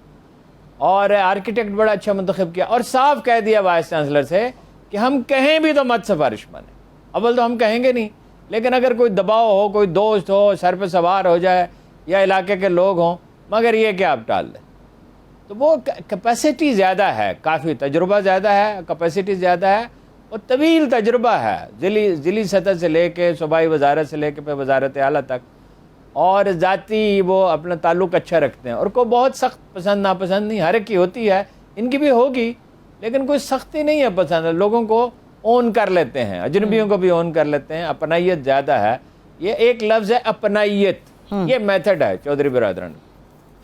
اور آرکیٹیکٹ بڑا اچھا منتخب کیا اور صاف کہہ دیا وائس چانسلر سے کہ ہم کہیں بھی تو مت سفارش مانے. اول تو ہم کہیں گے نہیں، لیکن اگر کوئی دباؤ ہو، کوئی دوست ہو، سر پہ سوار ہو جائے یا علاقے کے لوگ ہوں، مگر یہ کہ آپ ٹال دیں. تو وہ کیپیسٹی زیادہ ہے، کافی تجربہ زیادہ ہے، کیپیسٹی زیادہ ہے اور طویل تجربہ ہے ضلعی سطح سے لے کے صوبائی وزارت سے لے کے پھر وزارت اعلیٰ تک. اور ذاتی وہ اپنا تعلق اچھا رکھتے ہیں اور کوئی بہت سخت پسند ناپسند نہیں. ہر ایک کی ہوتی ہے، ان کی بھی ہوگی، لیکن کوئی سختی نہیں ہے پسند. لوگوں کو اون کر لیتے ہیں، اجنبیوں کو بھی اون کر لیتے ہیں. اپنائیت زیادہ ہے. یہ ایک لفظ ہے اپنائیت، یہ میتھڈ ہے چودھری برادران.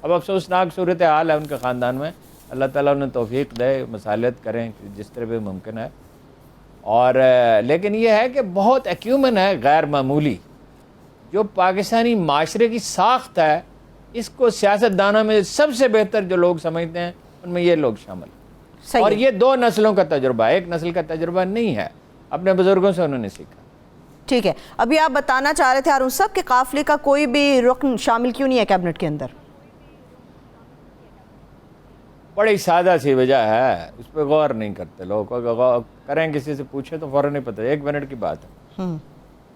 اب افسوسناک صورتحال ہے ان کے خاندان میں. اللہ تعالیٰ انہیں توفیق دے، مصالحت کریں جس طرح بھی ممکن ہے. اور لیکن یہ ہے کہ بہت ایکیومن ہے، غیر معمولی. جو پاکستانی معاشرے کی ساخت ہے، اس کو سیاست دانوں میں سب سے بہتر جو لوگ سمجھتے ہیں ان میں یہ لوگ شامل ہیں. اور یہ 2 نسلوں کا تجربہ ہے، ایک نسل کا تجربہ نہیں ہے. اپنے بزرگوں سے انہوں نے سیکھا. ٹھیک ہے، ابھی آپ بتانا چاہ رہے تھے ہارون صاحب کہ قافلے کا کوئی بھی رکن شامل کیوں نہیں ہے کیبنٹ کے اندر؟ بڑی سادہ سی وجہ ہے، اس پہ غور نہیں کرتے لوگ. غور کریں کسی سے پوچھیں تو فوراً نہیں پتہ. 1 منٹ کی بات ہے.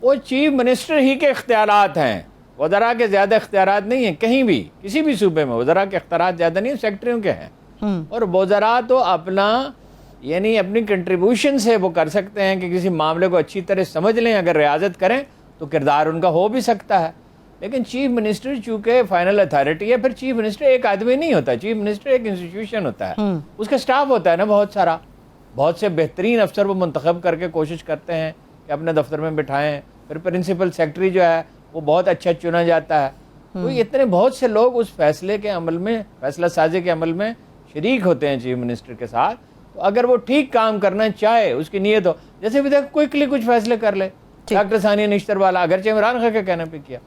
وہ چیف منسٹر ہی کے اختیارات ہیں، وزراء کے زیادہ اختیارات نہیں ہیں. کہیں بھی کسی بھی صوبے میں وزراء کے اختیارات زیادہ نہیں ہیں، سیکٹریوں کے ہیں. اور وزراء تو اپنا یعنی اپنی کنٹریبیوشن سے وہ کر سکتے ہیں کہ کسی معاملے کو اچھی طرح سمجھ لیں. اگر ریاضت کریں تو کردار ان کا ہو بھی سکتا ہے. لیکن چیف منسٹر چونکہ فائنل اتھارٹی ہے, پھر چیف منسٹر ایک آدمی نہیں ہوتا, چیف منسٹر ایک انسٹیٹیوشن ہوتا ہے, اس کا سٹاف ہوتا ہے نا بہت سارا, بہت سے بہترین افسر وہ منتخب کر کے کوشش کرتے ہیں کہ اپنے دفتر میں بٹھائیں, پھر پرنسپل سیکرٹری جو ہے وہ بہت اچھا چنا جاتا ہے. تو اتنے بہت سے لوگ اس فیصلے کے عمل میں, فیصلہ سازی کے عمل میں شریک ہوتے ہیں چیف منسٹر کے ساتھ. تو اگر وہ ٹھیک کام کرنا چاہے, اس کی نیت ہو, جیسے بھی دیکھ کوئکلی کچھ فیصلے کر لے ڈاکٹر ثانیہ نشتر والا, اگرچہ عمران خان کے کہنے پہ کیا,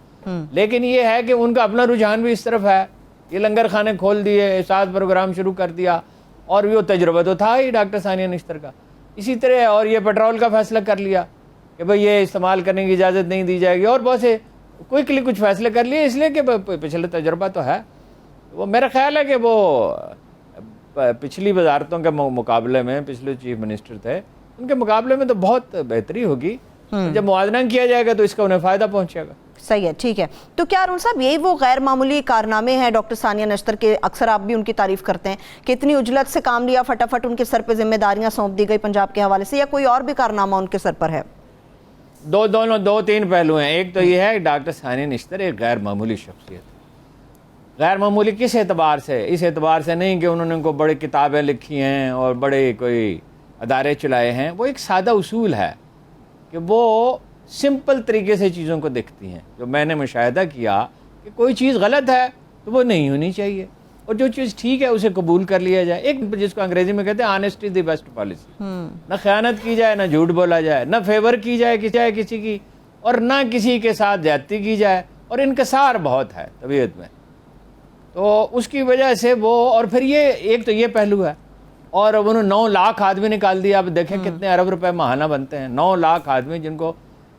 لیکن یہ ہے کہ ان کا اپنا رجحان بھی اس طرف ہے. یہ لنگر خانے کھول دیے, احساس پروگرام شروع کر دیا, اور وہ تجربہ تو تھا ہی ڈاکٹر ثانیہ نشتر کا. اسی طرح اور یہ پیٹرول کا فیصلہ کر لیا کہ بھئی یہ استعمال کرنے کی اجازت نہیں دی جائے گی, اور بہت سے کوئکلی کچھ فیصلے کر لیے, اس لیے کہ پچھلے تجربہ تو ہے. وہ میرا خیال ہے کہ وہ پچھلی وزارتوں کے مقابلے میں, پچھلے چیف منسٹر تھے ان کے مقابلے میں تو بہت بہتری ہوگی. جب موازنہ کیا جائے گا تو اس کا انہیں فائدہ پہنچے گا. صحیح ہے, ٹھیک ہے. تو کیا ارون صاحب یہی وہ غیر معمولی کارنامے ہیں ڈاکٹر ثانیہ نشتر کے, اکثر آپ بھی ان کی تعریف کرتے ہیں کہ اتنی عجلت سے کام لیا, فٹافٹ ان کے سر پہ ذمہ داریاں سونپ دی گئی پنجاب کے حوالے سے, یا کوئی اور بھی کارنامہ ان کے سر پر ہے؟ دو تین پہلو ہیں. ایک تو یہ ہے کہ ڈاکٹر ثانیہ نشتر ایک غیر معمولی شخصیت. غیر معمولی کس اعتبار سے؟ اس اعتبار سے نہیں کہ انہوں نے کوئی بڑی کتابیں لکھی ہیں اور بڑے کوئی ادارے چلائے ہیں. وہ ایک سادہ اصول ہے کہ وہ سمپل طریقے سے چیزوں کو دیکھتی ہیں. جو میں نے مشاہدہ کیا کہ کوئی چیز غلط ہے تو وہ نہیں ہونی چاہیے, اور جو چیز ٹھیک ہے اسے قبول کر لیا جائے. ایک جس کو انگریزی میں کہتے ہیں آنیسٹی دی بیسٹ پالیسی. نہ خیانت کی جائے, نہ جھوٹ بولا جائے, نہ فیور کی جائے کسی کی, اور نہ کسی کے ساتھ زیادتی کی جائے, اور انکسار بہت ہے طبیعت میں. تو اس کی وجہ سے وہ, اور پھر یہ ایک تو یہ پہلو ہے, اور انہوں نے 9 لاکھ آدمی نکال دیا. اب دیکھیں کتنے ارب روپے ماہانہ بنتے ہیں. 9 لاکھ آدمی جن کو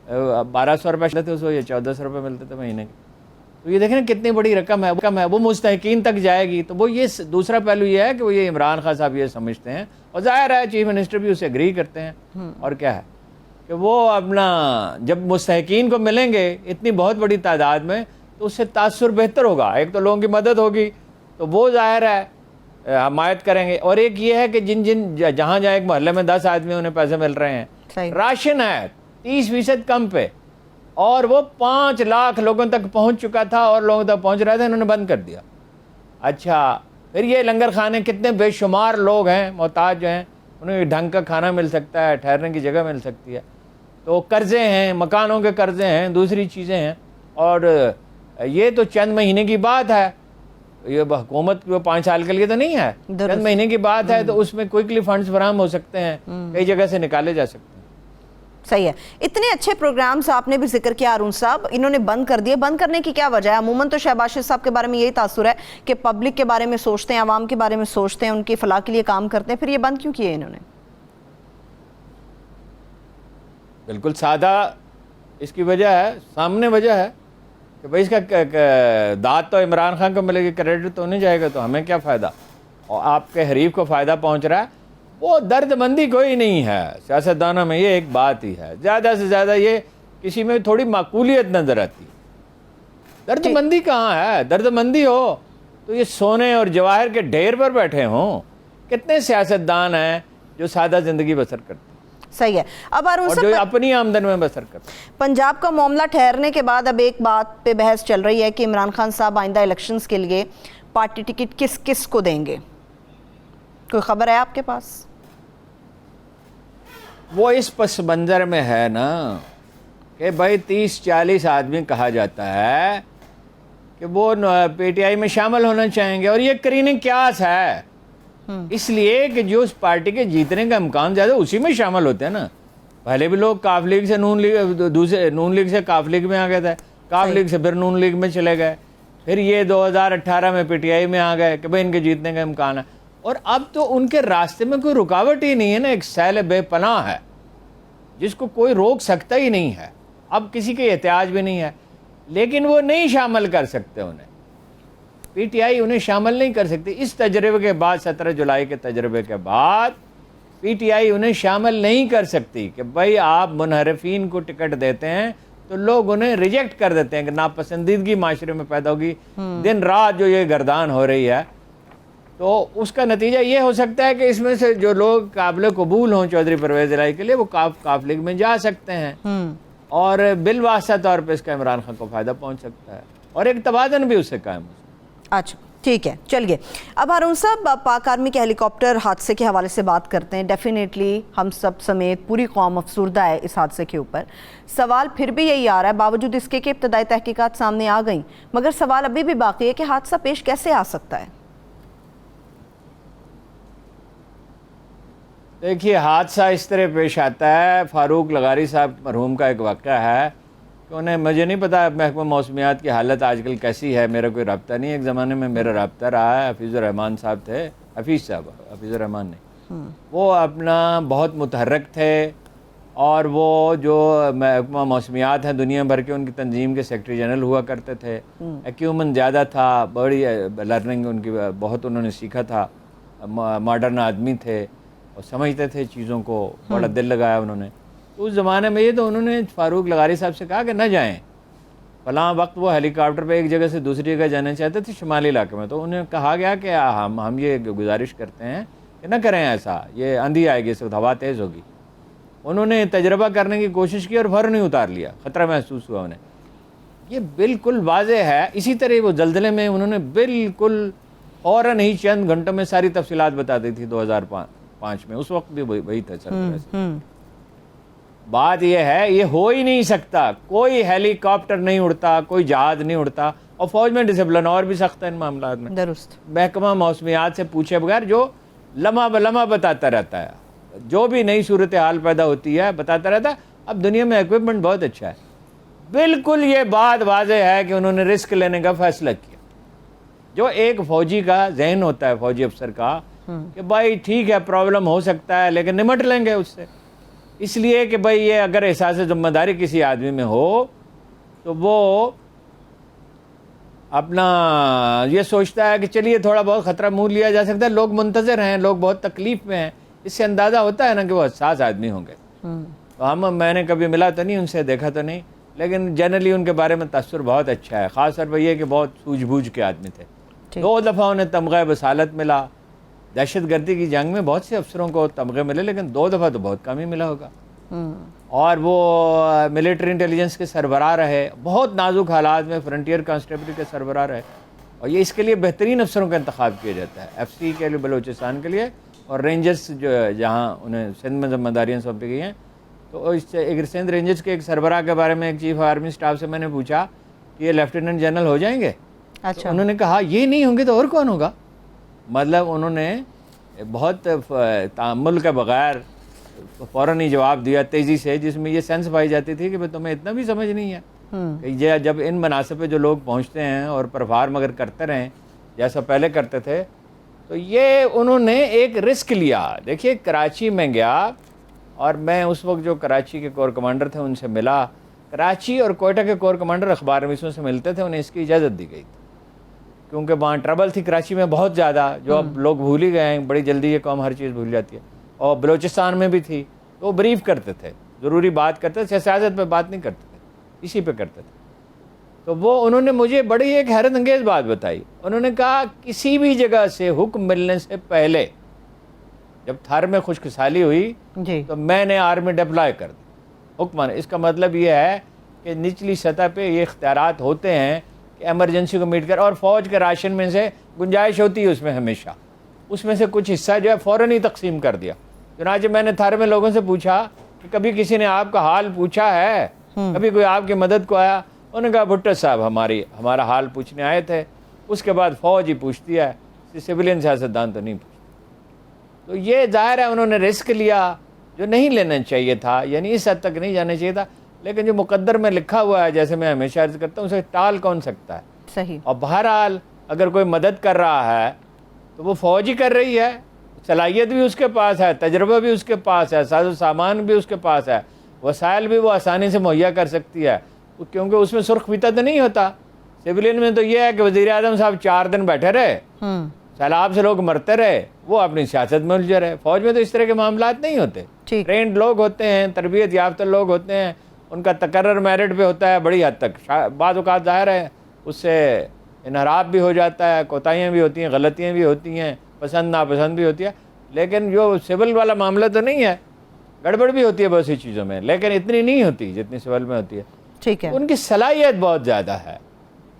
1200 روپے ملتے تھے, اس کو یہ 1400 روپے ملتے تھے مہینے کے. تو یہ دیکھیں کتنی بڑی رقم ہے, وہ مستحقین تک جائے گی. تو وہ یہ دوسرا پہلو یہ ہے کہ وہ یہ عمران خان صاحب یہ سمجھتے ہیں, اور ظاہر ہے چیف منسٹر بھی اسے اگری کرتے ہیں. اور کیا ہے کہ وہ اپنا جب مستحقین کو ملیں گے اتنی بہت بڑی تعداد میں, تو اس سے تاثر بہتر ہوگا. ایک تو لوگوں کی مدد ہوگی تو وہ ظاہر ہے حمایت کریں گے, اور ایک یہ ہے کہ جہاں ایک محلے میں 10 آدمی انہیں پیسے مل رہے ہیں, راشن ہے 30% کم پہ, اور وہ 5 لاکھ لوگوں تک پہنچ چکا تھا, اور لوگوں تک پہنچ رہا تھا, انہوں نے بند کر دیا. اچھا پھر یہ لنگر خانے, کتنے بے شمار لوگ ہیں محتاج جو ہیں, انہیں ڈھنگ کا کھانا مل سکتا ہے, ٹھہرنے کی جگہ مل سکتی ہے. تو قرضے ہیں, مکانوں کے قرضے ہیں, دوسری چیزیں ہیں, اور یہ تو چند مہینے کی بات ہے. یہ حکومت 5 سال کے لیے تو نہیں ہے, چند مہینے کی بات ہے. تو اس میں کوئکلی فنڈز فراہم ہو سکتے ہیں, کئی جگہ سے نکالے جا سکتے ہیں. صحیح ہے. اتنے اچھے پروگرامز آپ نے بھی ذکر کیا ارون صاحب, انہوں نے بند کر دیے. بند کرنے کی کیا وجہ ہے؟ عموماً تو شہباز شریف صاحب کے بارے میں یہی تاثر ہے کہ پبلک کے بارے میں سوچتے ہیں, عوام کے بارے میں سوچتے ہیں, ان کی فلاح کے لیے کام کرتے ہیں. پھر یہ بند کیوں کیے انہوں نے؟ بالکل سادہ اس کی وجہ ہے, سامنے وجہ ہے کہ بھائی اس کا داد تو عمران خان کو ملے گی, کریڈٹ تو نہیں جائے گا, تو ہمیں کیا فائدہ. اور آپ کے حریف کو فائدہ پہنچ رہا ہے. وہ درد مندی کوئی نہیں ہے سیاستدانوں میں, یہ ایک بات ہی ہے. زیادہ سے زیادہ یہ کسی میں تھوڑی معقولیت نظر آتی. درد مندی کہاں ہے؟ درد مندی ہو تو یہ سونے اور جواہر کے ڈھیر پر بیٹھے ہوں. کتنے سیاستدان ہیں جو سادہ زندگی بسر کرتے ہیں. صحیح ہے. اب ارون صاحب جو اپنی آمدن میں بسر کرتے ہیں. پنجاب کا معاملہ ٹھہرنے کے بعد اب ایک بات پہ بحث چل رہی ہے کہ عمران خان صاحب آئندہ الیکشنز کے لیے پارٹی ٹکٹ کس کس کو دیں گے. کوئی خبر ہے آپ کے پاس؟ وہ اس پس منظر میں ہے نا کہ بھائی 30-40 آدمی کہا جاتا ہے کہ وہ پی ٹی آئی میں شامل ہونا چاہیں گے, اور یہ کرینہ قیاس ہے. اس لیے کہ جو اس پارٹی کے جیتنے کا امکان زیادہ اسی میں شامل ہوتے ہیں نا. پہلے بھی لوگ کاف لیگ سے نون لیگ سے کاف لیگ میں آ گئے تھے, کاف لیگ سے پھر نون لیگ میں چلے گئے, پھر یہ 2018 میں پی ٹی آئی میں آ گئے کہ بھائی ان کے جیتنے کا امکان ہے. اور اب تو ان کے راستے میں کوئی رکاوٹ ہی نہیں ہے نا. ایک سیل بے پناہ ہے جس کو کوئی روک سکتا ہی نہیں ہے. اب کسی کے احتیاج بھی نہیں ہے, لیکن وہ نہیں شامل کر سکتے انہیں. پی ٹی آئی انہیں شامل نہیں کر سکتی. اس تجربے کے بعد, 17 جولائی کے تجربے کے بعد, پی ٹی آئی انہیں شامل نہیں کر سکتی کہ بھائی آپ منحرفین کو ٹکٹ دیتے ہیں تو لوگ انہیں ریجیکٹ کر دیتے ہیں کہ ناپسندیدگی معاشرے میں پیدا ہوگی. دن رات جو یہ گردان ہو رہی ہے, تو اس کا نتیجہ یہ ہو سکتا ہے کہ اس میں سے جو لوگ قابل قبول ہوں چودھری پرویز الہی کے لیے, وہ کاف لیگ میں جا سکتے ہیں. اور بالواسطہ طور پہ اس کا عمران خان کو فائدہ پہنچ سکتا ہے اور ایک توازن بھی اس سے قائم ہو سکتا ہے۔ اچھا ٹھیک ہے، چلیے اب ہارون صاحب پاک آرمی کے ہیلی کاپٹر حادثے کے حوالے سے بات کرتے ہیں۔ ڈیفینیٹلی ہم سب سمیت پوری قوم افسردہ ہے اس حادثے کے اوپر۔ سوال پھر بھی یہی آ رہا ہے باوجود اس کے کہ ابتدائی تحقیقات سامنے آ گئیں، مگر سوال ابھی بھی باقی ہے کہ حادثہ پیش کیسے آ سکتا ہے؟ دیکھیے حادثہ اس طرح پیش آتا ہے، فاروق لغاری صاحب مرحوم کا ایک واقعہ ہے کہ مجھے نہیں پتا محکمہ موسمیات کی حالت آج کل کیسی ہے، میرا کوئی رابطہ نہیں، ایک زمانے میں میرا رابطہ رہا ہے، حفیظ الرحمان صاحب تھے، حفیظ الرحمان نہیں، وہ اپنا بہت متحرک تھے، اور وہ جو محکمہ موسمیات ہیں دنیا بھر کے ان کی تنظیم کے سیکرٹری جنرل ہوا کرتے تھے، ایکیومن زیادہ تھا، بڑی لرننگ ان کی بہت انہوں نے سیکھا تھا، ماڈرن آدمی تھے اور سمجھتے تھے چیزوں کو، بڑا دل لگایا انہوں نے۔ تو اس زمانے میں یہ تو انہوں نے فاروق لغاری صاحب سے کہا کہ نہ جائیں، فلاں وقت وہ ہیلی کاپٹر پہ ایک جگہ سے دوسری جگہ جانا چاہتے تھے شمالی علاقے میں، تو انہیں کہا گیا کہ ہم یہ گزارش کرتے ہیں کہ نہ کریں ایسا، یہ آندھی آئے گی، اس وقت ہوا تیز ہوگی۔ انہوں نے تجربہ کرنے کی کوشش کی اور فوراً ہی اتار لیا، خطرہ محسوس ہوا انہیں۔ یہ بالکل واضح ہے۔ اسی طرح وہ زلزلے میں انہوں نے بالکل فوراً ہی چند گھنٹوں میں ساری تفصیلات بتا دی تھی 2005 میں، اس وقت بھی وہی تھا سر۔ بات یہ ہے یہ ہو ہی نہیں سکتا، کوئی ہیلی کاپٹر نہیں اڑتا، کوئی جہاز نہیں اڑتا، اور فوج میں ڈسپلن اور بھی سخت ہے ان معاملات میں، درست۔ محکمہ موسمیات سے پوچھے بغیر جو لمحہ بلمحہ بتاتا رہتا ہے، جو بھی نئی صورتحال پیدا ہوتی ہے بتاتا رہتا ہے۔ اب دنیا میں ایکوپمنٹ بہت اچھا ہے، بالکل یہ بات واضح ہے کہ انہوں نے رسک لینے کا فیصلہ کیا، جو ایک فوجی کا ذہن ہوتا ہے، فوجی افسر کا، کہ بھائی ٹھیک ہے پرابلم ہو سکتا ہے لیکن نمٹ لیں گے اس سے، اس لیے کہ بھائی یہ اگر احساس ذمہ داری کسی آدمی میں ہو تو وہ اپنا یہ سوچتا ہے کہ چلیے تھوڑا بہت خطرہ مول لیا جا سکتا ہے، لوگ منتظر ہیں، لوگ بہت تکلیف میں ہیں، اس سے اندازہ ہوتا ہے نا کہ وہ حساس آدمی ہوں گے۔ تو میں نے کبھی ملا تو نہیں ان سے، دیکھا تو نہیں، لیکن جنرلی ان کے بارے میں تاثر بہت اچھا ہے، خاص طور پر یہ کہ بہت سوجھ بوجھ کے آدمی تھے۔ 2 دفعہ انہیں تمغہ بصالت ملا، دہشت گردی کی جنگ میں بہت سے افسروں کو تمغے ملے لیکن 2 دفعہ تو بہت کم ہی ملا ہوگا۔ اور وہ ملٹری انٹیلیجنس کے سربراہ رہے، بہت نازک حالات میں فرنٹیئر کانسٹیبلری کے سربراہ رہے، اور یہ اس کے لیے بہترین افسروں کا انتخاب کیا جاتا ہے، ایف سی کے لیے بلوچستان کے لیے، اور رینجرز جو جہاں انہیں سندھ میں ذمہ داریاں سونپی گئی ہیں، تو اس سے ایک سندھ رینجرز کے ایک سربراہ کے بارے میں ایک چیف آرمی سٹاف سے میں نے پوچھا کہ یہ لیفٹیننٹ جنرل ہو جائیں گے؟ اچھا، انہوں نے کہا یہ نہیں ہوں گے تو اور کون ہوگا؟ مطلب انہوں نے بہت تأمل کے بغیر فوراً ہی جواب دیا تیزی سے، جس میں یہ سینس پائی جاتی تھی کہ تمہیں اتنا بھی سمجھ نہیں ہے کہ جب ان مناصب پہ جو لوگ پہنچتے ہیں اور پرفارم اگر کرتے رہیں جیسا پہلے کرتے تھے، تو یہ انہوں نے ایک رسک لیا۔ دیکھیے کراچی میں گیا، اور میں اس وقت جو کراچی کے کور کمانڈر تھے ان سے ملا، کراچی اور کوئٹہ کے کور کمانڈر اخبار نویسوں سے ملتے تھے، انہیں اس کی اجازت دی گئی تھی کیونکہ وہاں ٹربل تھی کراچی میں بہت زیادہ، جو اب لوگ بھول ہی گئے ہیں، بڑی جلدی یہ قوم ہر چیز بھول جاتی ہے، اور بلوچستان میں بھی تھی، تو وہ بریف کرتے تھے، ضروری بات کرتے تھے، سیاست پہ بات نہیں کرتے تھے، اسی پہ کرتے تھے۔ تو وہ انہوں نے مجھے بڑی ایک حیرت انگیز بات بتائی، انہوں نے کہا کسی بھی جگہ سے حکم ملنے سے پہلے جب تھر میں خشک سالی ہوئی تو میں نے آرمی ڈپلائے کر دی حکمان۔ اس کا مطلب یہ ہے کہ نچلی سطح پہ یہ اختیارات ہوتے ہیں کہ ایمرجنسی کو میٹ کر، اور فوج کے راشن میں سے گنجائش ہوتی ہے اس میں ہمیشہ، اس میں سے کچھ حصہ جو ہے فوراً ہی تقسیم کر دیا۔ چنانچہ میں نے تھر میں لوگوں سے پوچھا کہ کبھی کسی نے آپ کا حال پوچھا ہے، کبھی کوئی آپ کی مدد کو آیا؟ انہوں نے کہا بھٹو صاحب ہمارا حال پوچھنے آئے تھے، اس کے بعد فوج ہی پوچھتی ہے، سویلین سیاستدان تو نہیں پوچھتے۔ تو یہ ظاہر ہے انہوں نے رسک لیا جو نہیں لینا چاہیے تھا، یعنی اس حد تک نہیں جانا چاہیے تھا، لیکن جو مقدر میں لکھا ہوا ہے جیسے میں ہمیشہ عرض کرتا ہوں اسے ٹال کون سکتا ہے؟ صحیح۔ اور بہرحال اگر کوئی مدد کر رہا ہے تو وہ فوج ہی کر رہی ہے، صلاحیت بھی اس کے پاس ہے، تجربہ بھی اس کے پاس ہے، ساز و سامان بھی اس کے پاس ہے، وسائل بھی وہ آسانی سے مہیا کر سکتی ہے، کیونکہ اس میں سرخ فیتا تو نہیں ہوتا۔ سویلین میں تو یہ ہے کہ وزیر اعظم صاحب 4 دن بیٹھے رہے، سیلاب سے لوگ مرتے رہے، وہ اپنی سیاست میں الجھے رہے۔ فوج میں تو اس طرح کے معاملات نہیں ہوتے، ٹرینڈ لوگ ہوتے ہیں، تربیت یافتہ لوگ ہوتے ہیں، ان کا تقرر میرٹ پہ ہوتا ہے بڑی حد تک، بعض اوقات ظاہر ہے اس سے انحراف بھی ہو جاتا ہے، کوتاہیاں بھی ہوتی ہیں، غلطیاں بھی ہوتی ہیں، پسند ناپسند بھی ہوتی ہے، لیکن جو سول والا معاملہ تو نہیں ہے، گڑبڑ بھی ہوتی ہے بہت سی چیزوں میں، لیکن اتنی نہیں ہوتی جتنی سول میں ہوتی ہے. ٹھیک ہے. ان کی صلاحیت بہت زیادہ ہے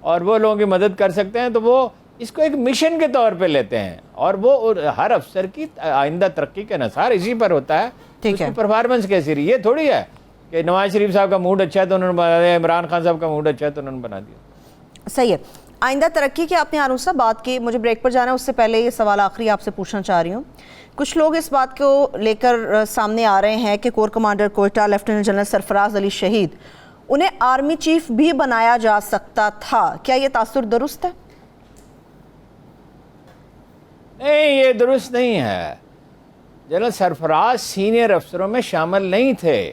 اور وہ لوگوں کی مدد کر سکتے ہیں، تو وہ اس کو ایک مشن کے طور پہ لیتے ہیں، اور وہ ہر افسر کی آئندہ ترقی کا انحصار اسی پر ہوتا ہے. اس کی پرفارمنس کیسی رہی، یہ تھوڑی ہے کہ نواز شریف صاحب کا موڈ اچھا ہے تو انہوں نے بنا دیا، عمران خان صاحب کا موڈ اچھا ہے تو انہوں نے بنا دیا. صحیح ہے. آئندہ ترقی کی آپ نے ہارون صاحب بات کی، مجھے بریک پر جانا ہے، اس سے پہلے یہ سوال آخری آپ سے پوچھنا چاہ رہی ہوں. کچھ لوگ اس بات کو لے کر سامنے آ رہے ہیں کہ corps commander Quetta lieutenant general Sarfaraz Ali شہید، انہیں آرمی چیف بھی بنایا جا سکتا تھا، کیا یہ تاثر درست ہے؟ نہیں، یہ درست نہیں ہے. جنرل سرفراز سینئر افسروں میں شامل نہیں تھے،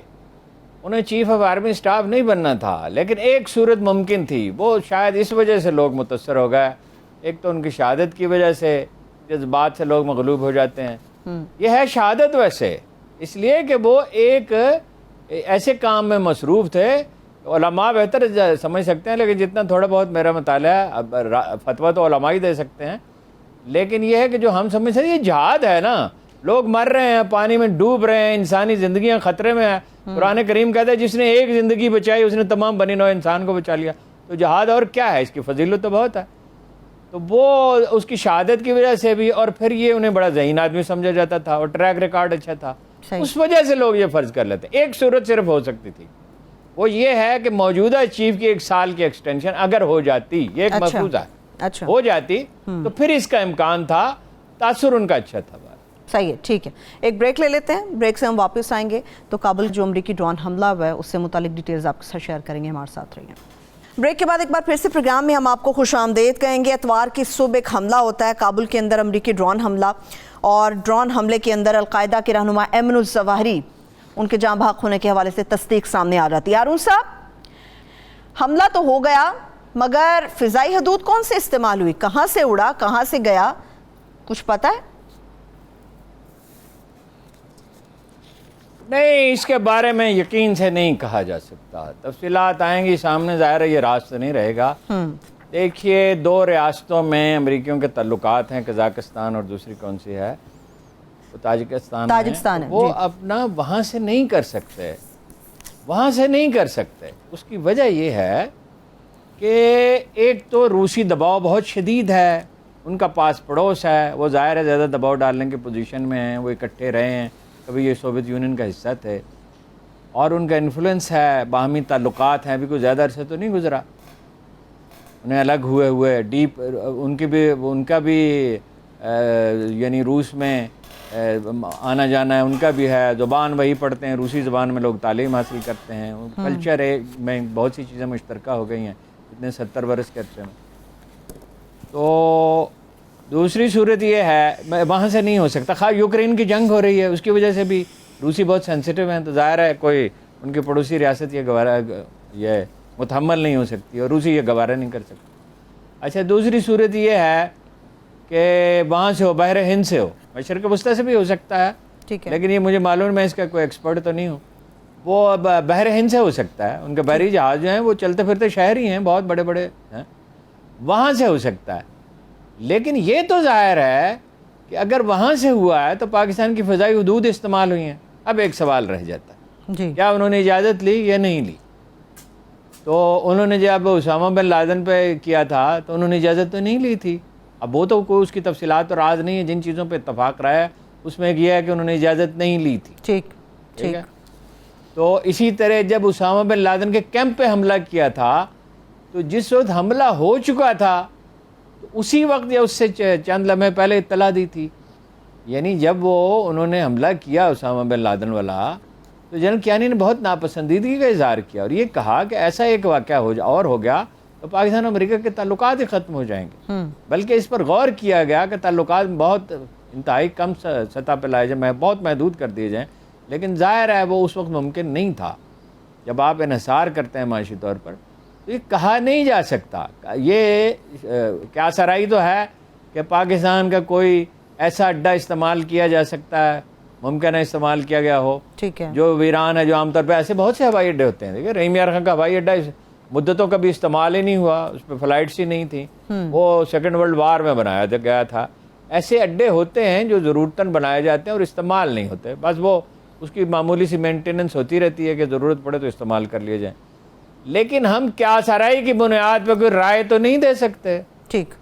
انہیں چیف آف آرمی سٹاف نہیں بننا تھا، لیکن ایک صورت ممکن تھی. وہ شاید اس وجہ سے لوگ متاثر ہو گئے، ایک تو ان کی شہادت کی وجہ سے، جذبات سے لوگ مغلوب ہو جاتے ہیں. یہ ہے شہادت ویسے اس لیے کہ وہ ایک ایسے کام میں مصروف تھے. علماء بہتر سمجھ سکتے ہیں، لیکن جتنا تھوڑا بہت میرا مطالعہ ہے، اب فتویٰ تو علماء ہی دے سکتے ہیں، لیکن یہ ہے کہ جو ہم سمجھ سکتے ہیں، یہ جہاد ہے نا. لوگ مر رہے ہیں، پانی میں ڈوب رہے ہیں، انسانی زندگیاں خطرے میں ہیں. قرآن کریم کہتا ہے جس نے ایک زندگی بچائی اس نے تمام بنی نوع انسان کو بچا لیا. تو جہاد اور کیا ہے، اس کی فضیلت تو بہت ہے. تو وہ اس کی شہادت کی وجہ سے بھی، اور پھر یہ انہیں بڑا ذہین آدمی سمجھا جاتا تھا اور ٹریک ریکارڈ اچھا تھا، اس وجہ سے لوگ یہ فرض کر لیتے. ایک صورت صرف ہو سکتی تھی، وہ یہ ہے کہ موجودہ چیف کی 1 سال کی ایکسٹینشن اگر ہو جاتی، یہ ایک محفوظ ہے، ہو جاتی تو پھر اس کا امکان تھا، تاثر ان کا اچھا تھا. صحیح ہے. ٹھیک ہے، ایک بریک لے لیتے ہیں، بریک سے ہم واپس آئیں گے تو کابل جو امریکی ڈرون حملہ ہوا ہے اس سے متعلق ڈیٹیلز آپ کے ساتھ شیئر کریں گے. ہمارے ساتھ رہیے. بریک کے بعد ایک بار پھر سے پروگرام میں ہم آپ کو خوش آمدید کہیں گے. اتوار کی صبح ایک حملہ ہوتا ہے کابل کے اندر، امریکی ڈرون حملہ، اور ڈرون حملے کے اندر القاعدہ کے رہنما ایمن الظواہری، ان کے جاں بحق ہونے کے حوالے سے تصدیق سامنے آ جاتی ہے. ہارون صاحب، حملہ تو ہو گیا مگر فضائی حدود کون سے استعمال ہوئی، کہاں سے اڑا، کہاں سے گیا، کچھ پتہ ہے؟ نہیں، اس کے بارے میں یقین سے نہیں کہا جا سکتا. تفصیلات آئیں گی سامنے، ظاہر ہے یہ راستہ نہیں رہے گا. دیکھیے، 2 ریاستوں میں امریکیوں کے تعلقات ہیں، قزاقستان اور دوسری کون سی ہے، وہ تاجکستان ہے. وہ اپنا وہاں سے نہیں کر سکتے، وہاں سے نہیں کر سکتے. اس کی وجہ یہ ہے کہ ایک تو روسی دباؤ بہت شدید ہے، ان کا پاس پڑوس ہے، وہ ظاہر ہے زیادہ دباؤ ڈالنے کی پوزیشن میں ہیں، وہ اکٹھے رہے ہیں، کبھی یہ سوویت یونین کا حصہ تھے، اور ان کا انفلوئنس ہے، باہمی تعلقات ہیں، ابھی کوئی زیادہ عرصہ تو نہیں گزرا انہیں الگ ہوئے ڈیپ. ان کا بھی یعنی روس میں آنا جانا ہے، ان کا بھی ہے، زبان وہی پڑھتے ہیں، روسی زبان میں لوگ تعلیم حاصل کرتے ہیں، کلچر میں بہت سی چیزیں مشترکہ ہو گئی ہیں اتنے 70 برس کے عرصے میں. تو دوسری صورت یہ ہے وہاں سے نہیں ہو سکتا. خواہ یوکرین کی جنگ ہو رہی ہے، اس کی وجہ سے بھی روسی بہت سینسیٹیو ہیں، تو ظاہر ہے کوئی ان کی پڑوسی ریاست یہ متحمل نہیں ہو سکتی، اور روسی یہ گوارہ نہیں کر سکتی. اچھا، دوسری صورت یہ ہے کہ وہاں سے ہو، بحر ہند سے ہو، مشرق وسطیٰ سے بھی ہو سکتا ہے، لیکن یہ مجھے معلوم، میں اس کا کوئی ایکسپرٹ تو نہیں ہوں. وہ بحر ہند سے ہو سکتا ہے، ان کے بحری جہاز جو ہیں وہ چلتے پھرتے شہر ہی ہیں، بہت بڑے بڑے ہیں، وہاں سے ہو سکتا ہے. لیکن یہ تو ظاہر ہے کہ اگر وہاں سے ہوا ہے تو پاکستان کی فضائی حدود استعمال ہوئی ہیں. اب ایک سوال رہ جاتا ہے، کیا انہوں نے اجازت لی یا نہیں لی؟ تو انہوں نے جب اسامہ بن لادن پہ کیا تھا تو انہوں نے اجازت تو نہیں لی تھی. اب وہ تو کوئی اس کی تفصیلات تو راز نہیں ہے، جن چیزوں پہ اتفاق رہا ہے اس میں یہ ہے کہ انہوں نے اجازت نہیں لی تھی. ٹھیک ہے. تو اسی طرح جب اسامہ بن لادن کے کیمپ پہ حملہ کیا تھا تو جس وقت حملہ ہو چکا تھا تو اسی وقت یا اس سے چند لمحے پہلے اطلاع دی تھی. یعنی جب انہوں نے حملہ کیا اسامہ بن لادن والا تو جنرل کیانی نے بہت ناپسندیدگی کا اظہار کیا اور یہ کہا کہ ایسا ایک واقعہ ہو گیا تو پاکستان اور امریکہ کے تعلقات ہی ختم ہو جائیں گے. بلکہ اس پر غور کیا گیا کہ تعلقات بہت انتہائی کم سطح پہ لائے جائیں، بہت محدود کر دیے جائیں. لیکن ظاہر ہے وہ اس وقت ممکن نہیں تھا. جب آپ انحصار کرتے ہیں معاشی طور پر تو یہ کہا نہیں جا سکتا. یہ کیا سرائی تو ہے کہ پاکستان کا کوئی ایسا اڈا استعمال کیا جا سکتا ہے، ممکن ہے استعمال کیا گیا ہو، جو ویران ہے، جو عام طور پہ ایسے بہت سے ہوائی اڈے ہوتے ہیں. دیکھیں رحیم یار خان کا ہوائی اڈا مدتوں کا بھی استعمال ہی نہیں ہوا، اس پہ فلائٹس ہی نہیں تھیں، وہ سیکنڈ ورلڈ وار میں بنایا گیا تھا. ایسے اڈے ہوتے ہیں جو ضرورتاً بنائے جاتے ہیں اور استعمال نہیں ہوتے، بس وہ اس کی معمولی سی مینٹیننس ہوتی رہتی ہے کہ ضرورت پڑے تو استعمال کر لیے جائیں. لیکن ہم کیا سرائی کی بنیاد پہ کوئی رائے تو نہیں دے سکتے. ٹھیک.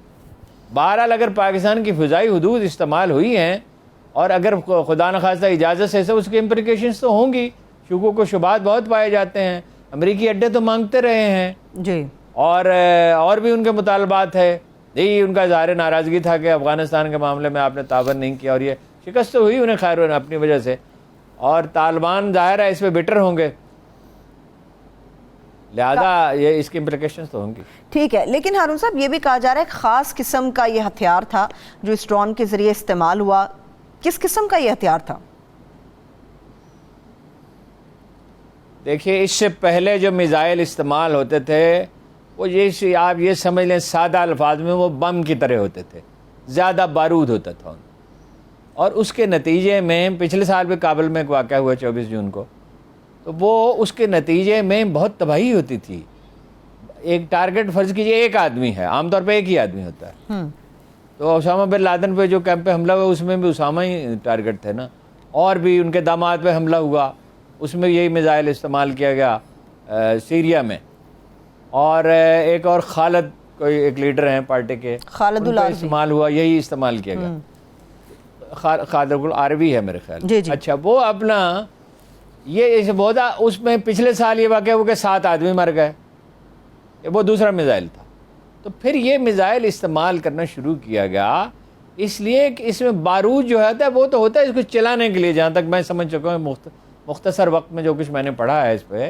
بہرحال اگر پاکستان کی فضائی حدود استعمال ہوئی ہیں اور اگر خدا نخواستہ اجازت سے اس کی امپلیکیشنز تو ہوں گی. شکوک و شبہات بہت پائے جاتے ہیں. امریکی اڈے تو مانگتے رہے ہیں جی، اور بھی ان کے مطالبات ہے. یہی ان کا اظہار ناراضگی تھا کہ افغانستان کے معاملے میں آپ نے تعاون نہیں کیا، اور یہ شکست تو ہوئی انہیں خیر اپنی وجہ سے، اور طالبان ظاہر ہے اس پہ بٹر ہوں گے، لہذا یہ اس کی امپلیکیشنز تو ہوں گی. ٹھیک ہے. لیکن ہارون صاحب یہ بھی کہا جا رہا ہے ایک خاص قسم کا یہ ہتھیار تھا جو اس ڈرون کے ذریعے استعمال ہوا. کس قسم کا یہ ہتھیار تھا؟ دیکھیے اس سے پہلے جو میزائل استعمال ہوتے تھے وہ یہ آپ یہ سمجھ لیں سادہ الفاظ میں وہ بم کی طرح ہوتے تھے، زیادہ بارود ہوتا تھا ان، اور اس کے نتیجے میں پچھلے سال بھی کابل میں ایک واقعہ ہوا 24 جون کو، تو وہ اس کے نتیجے میں بہت تباہی ہوتی تھی. ایک ٹارگٹ فرض کیجئے ایک آدمی ہے، عام طور پہ ایک ہی آدمی ہوتا ہے. تو اسامہ بن لادن پہ جو کیمپ پہ حملہ ہوا اس میں بھی اسامہ ہی ٹارگٹ تھے نا، اور بھی ان کے داماد پہ حملہ ہوا اس میں یہی میزائل استعمال کیا گیا سیریا میں. اور ایک اور خالد کوئی ایک لیڈر ہیں پارٹی کے، خالد ان پہ استعمال ہوا، یہی استعمال کیا گیا. خالد العربی ہے میرے خیال. جی جی. اچھا وہ اپنا یہ بہت اس میں پچھلے سال یہ واقعہ ہوا کہ 7 آدمی مر گئے، وہ دوسرا میزائل تھا. تو پھر یہ میزائل استعمال کرنا شروع کیا گیا اس لیے کہ اس میں بارود جو ہوتا ہے وہ تو ہوتا ہے اس کو چلانے کے لیے، جہاں تک میں سمجھ چکا ہوں مختصر وقت میں جو کچھ میں نے پڑھا ہے اس پہ،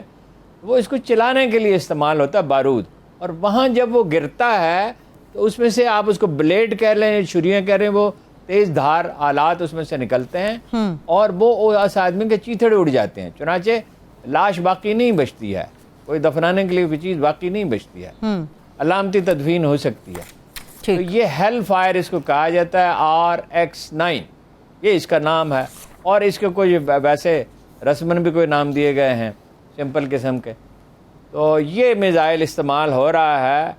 وہ اس کو چلانے کے لیے استعمال ہوتا ہے بارود. اور وہاں جب وہ گرتا ہے تو اس میں سے آپ اس کو بلیڈ کہہ لیں، چھریاں کہہ رہے ہیں، وہ تیز دھار آلات اس میں سے نکلتے ہیں اور وہ اس آدمی کے چیتھڑے اڑ جاتے ہیں، چنانچہ لاش باقی نہیں بچتی ہے، کوئی دفنانے کے لیے کوئی چیز باقی نہیں بچتی ہے، علامتی تدفین ہو سکتی ہے. تو یہ ہیل فائر اس کو کہا جاتا ہے، RX-9 یہ اس کا نام ہے. اور اس کے کوئی ویسے رسمن بھی کوئی نام دیے گئے ہیں سمپل قسم کے. تو یہ میزائل استعمال ہو رہا ہے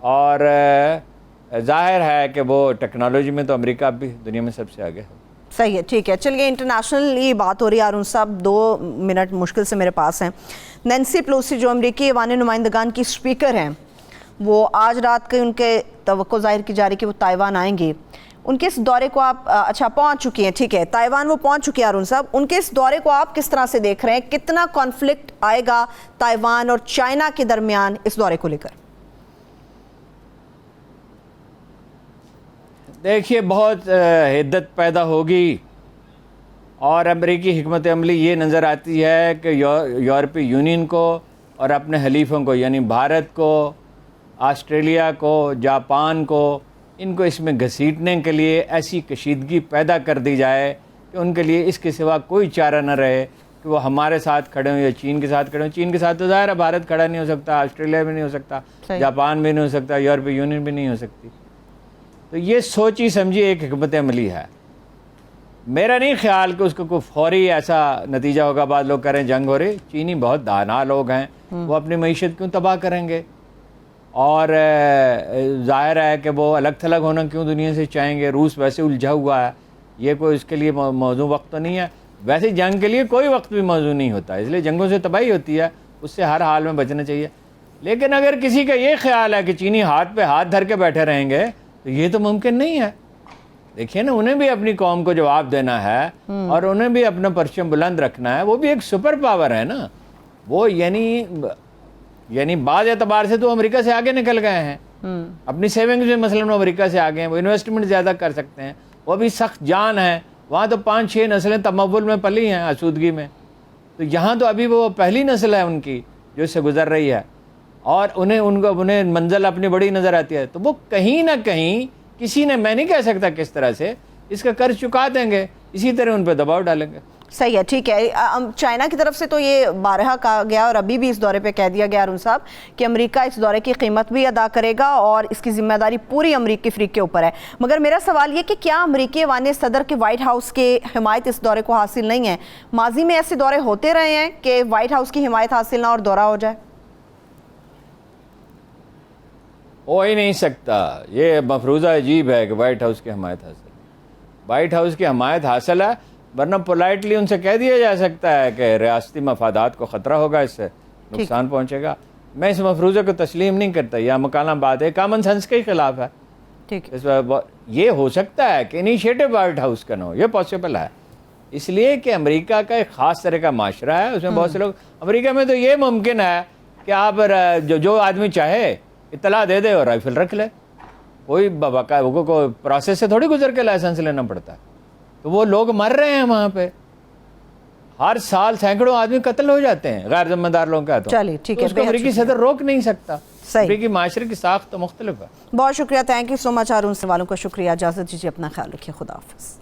اور ظاہر ہے کہ وہ ٹیکنالوجی میں تو امریکہ اب بھی دنیا میں سب سے آگے ہے. صحیح ہے. ٹھیک ہے چلیے انٹرنیشنل یہ بات ہو رہی ہے. ہارون صاحب 2 منٹ مشکل سے میرے پاس ہیں. نینسی پیلوسی جو امریکی ایوان نمائندگان کی اسپیکر ہیں، وہ آج رات کے ان کے توقع ظاہر کی جا رہی کہ وہ تائیوان آئیں گے. ان کے اس دورے کو آپ اچھا پہنچ چکی ہیں، ٹھیک ہے تائیوان وہ پہنچ چکے ہیں. ہارون صاحب ان کے اس دورے کو آپ کس طرح سے دیکھ رہے ہیں؟ کتنا کانفلکٹ آئے گا تائیوان اور چائنا کے درمیان اس دورے کو لے کر؟ دیکھیے بہت حدت پیدا ہوگی، اور امریکی حکمت عملی یہ نظر آتی ہے کہ یورپی یونین کو اور اپنے حلیفوں کو یعنی بھارت کو، آسٹریلیا کو، جاپان کو، ان کو اس میں گھسیٹنے کے لیے ایسی کشیدگی پیدا کر دی جائے کہ ان کے لیے اس کے سوا کوئی چارہ نہ رہے کہ وہ ہمارے ساتھ کھڑے ہوں یا چین کے ساتھ کھڑے ہوں. چین کے ساتھ تو ظاہر ہے بھارت کھڑا نہیں ہو سکتا، آسٹریلیا بھی نہیں ہو سکتا، جاپان بھی نہیں ہو سکتا، یورپی یونین بھی نہیں ہو سکتی. تو یہ سوچی سمجھی ایک حکمت عملی ہے. میرا نہیں خیال کہ اس کو کوئی فوری ایسا نتیجہ ہوگا. بعض لوگ کہہ رہے ہیں جنگ ہو رہی. چینی بہت دانا لوگ ہیں، وہ اپنی معیشت کیوں تباہ کریں گے؟ اور ظاہر ہے کہ وہ الگ تھلگ ہونا کیوں دنیا سے چاہیں گے؟ روس ویسے الجھا ہوا ہے، یہ کوئی اس کے لیے موضوع وقت تو نہیں ہے. ویسے جنگ کے لیے کوئی وقت بھی موضوع نہیں ہوتا، اس لیے جنگوں سے تباہی ہوتی ہے، اس سے ہر حال میں بچنا چاہیے. لیکن اگر کسی کا یہ خیال ہے کہ چینی ہاتھ پہ ہاتھ دھر کے بیٹھے رہیں گے تو یہ تو ممکن نہیں ہے. دیکھیے نا، انہیں بھی اپنی قوم کو جواب دینا ہے اور انہیں بھی اپنا پرچم بلند رکھنا ہے. وہ بھی ایک سپر پاور ہے نا. وہ یعنی بعض اعتبار سے تو امریکہ سے آگے نکل گئے ہیں اپنی سیونگز میں. مثلاً وہ امریکہ سے آگے ہیں، وہ انویسٹمنٹ زیادہ کر سکتے ہیں، وہ بھی سخت جان ہے. وہاں تو 5-6 نسلیں تمول میں پلی ہیں، آسودگی میں. تو یہاں تو ابھی وہ پہلی نسل ہے ان کی جو اس سے گزر رہی ہے، اور انہیں منزل اپنی بڑی نظر آتی ہے. تو وہ کہیں نہ کہیں کسی نے، میں نہیں کہہ سکتا کس طرح سے، اس کا قرض چکا دیں گے، اسی طرح ان پہ دباؤ ڈالیں گے. صحیح ہے. ٹھیک ہے. چائنا کی طرف سے تو یہ بارہا کہا گیا اور ابھی بھی اس دورے پہ کہہ دیا گیا ہارون صاحب کہ امریکہ اس دورے کی قیمت بھی ادا کرے گا اور اس کی ذمہ داری پوری امریکی فریق کے اوپر ہے. مگر میرا سوال یہ کہ کیا امریکی ایوان صدر کے وائٹ ہاؤس کے حمایت اس دورے کو حاصل نہیں ہے؟ ماضی میں ایسے دورے ہوتے رہے ہیں کہ وائٹ ہاؤس کی حمایت حاصل نہ اور دورہ ہو جائے؟ ہو ہی نہیں سکتا. یہ مفروضہ عجیب ہے کہ وائٹ ہاؤس کی حمایت حاصل. وائٹ ہاؤس کی حمایت حاصل ہے ورنہ پولائٹلی ان سے کہہ دیا جا سکتا ہے کہ ریاستی مفادات کو خطرہ ہوگا، اس سے نقصان پہنچے گا۔ میں اس مفروضے کو تسلیم نہیں کرتا، یہ مکالمہ بات ہے، کامن سینس کے ہی خلاف ہے۔ ٹھیک ہے، اس یہ ہو سکتا ہے کہ انیشیٹو وائٹ ہاؤس کا نہ ہو، یہ پاسبل ہے، اس لیے کہ امریکہ کا ایک خاص طرح کا معاشرہ ہے، اس میں بہت سے لوگ، امریکہ میں تو یہ ممکن ہے کہ آپ جو آدمی چاہے اطلاع دے دے اور رائفل رکھ لے، کوئی باقاعدہ کوئی پروسیس سے تھوڑی گزر کے لائسنس لینا پڑتا ہے۔ تو وہ لوگ مر رہے ہیں وہاں پہ، ہر سال سینکڑوں آدمی قتل ہو جاتے ہیں غیر ذمہ دار لوگوں کے ہاتھوں۔ چلیے ٹھیک ہے، اس کو امریکی صدر روک نہیں سکتا، صحیح۔ امریکی معاشرے کی ساخت تو مختلف ہے۔ بہت شکریہ، تھینک یو سو مچ ہارون، سوالوں کا شکریہ، اجازت دیجیے، اپنا خیال رکھیے، خدا حافظ۔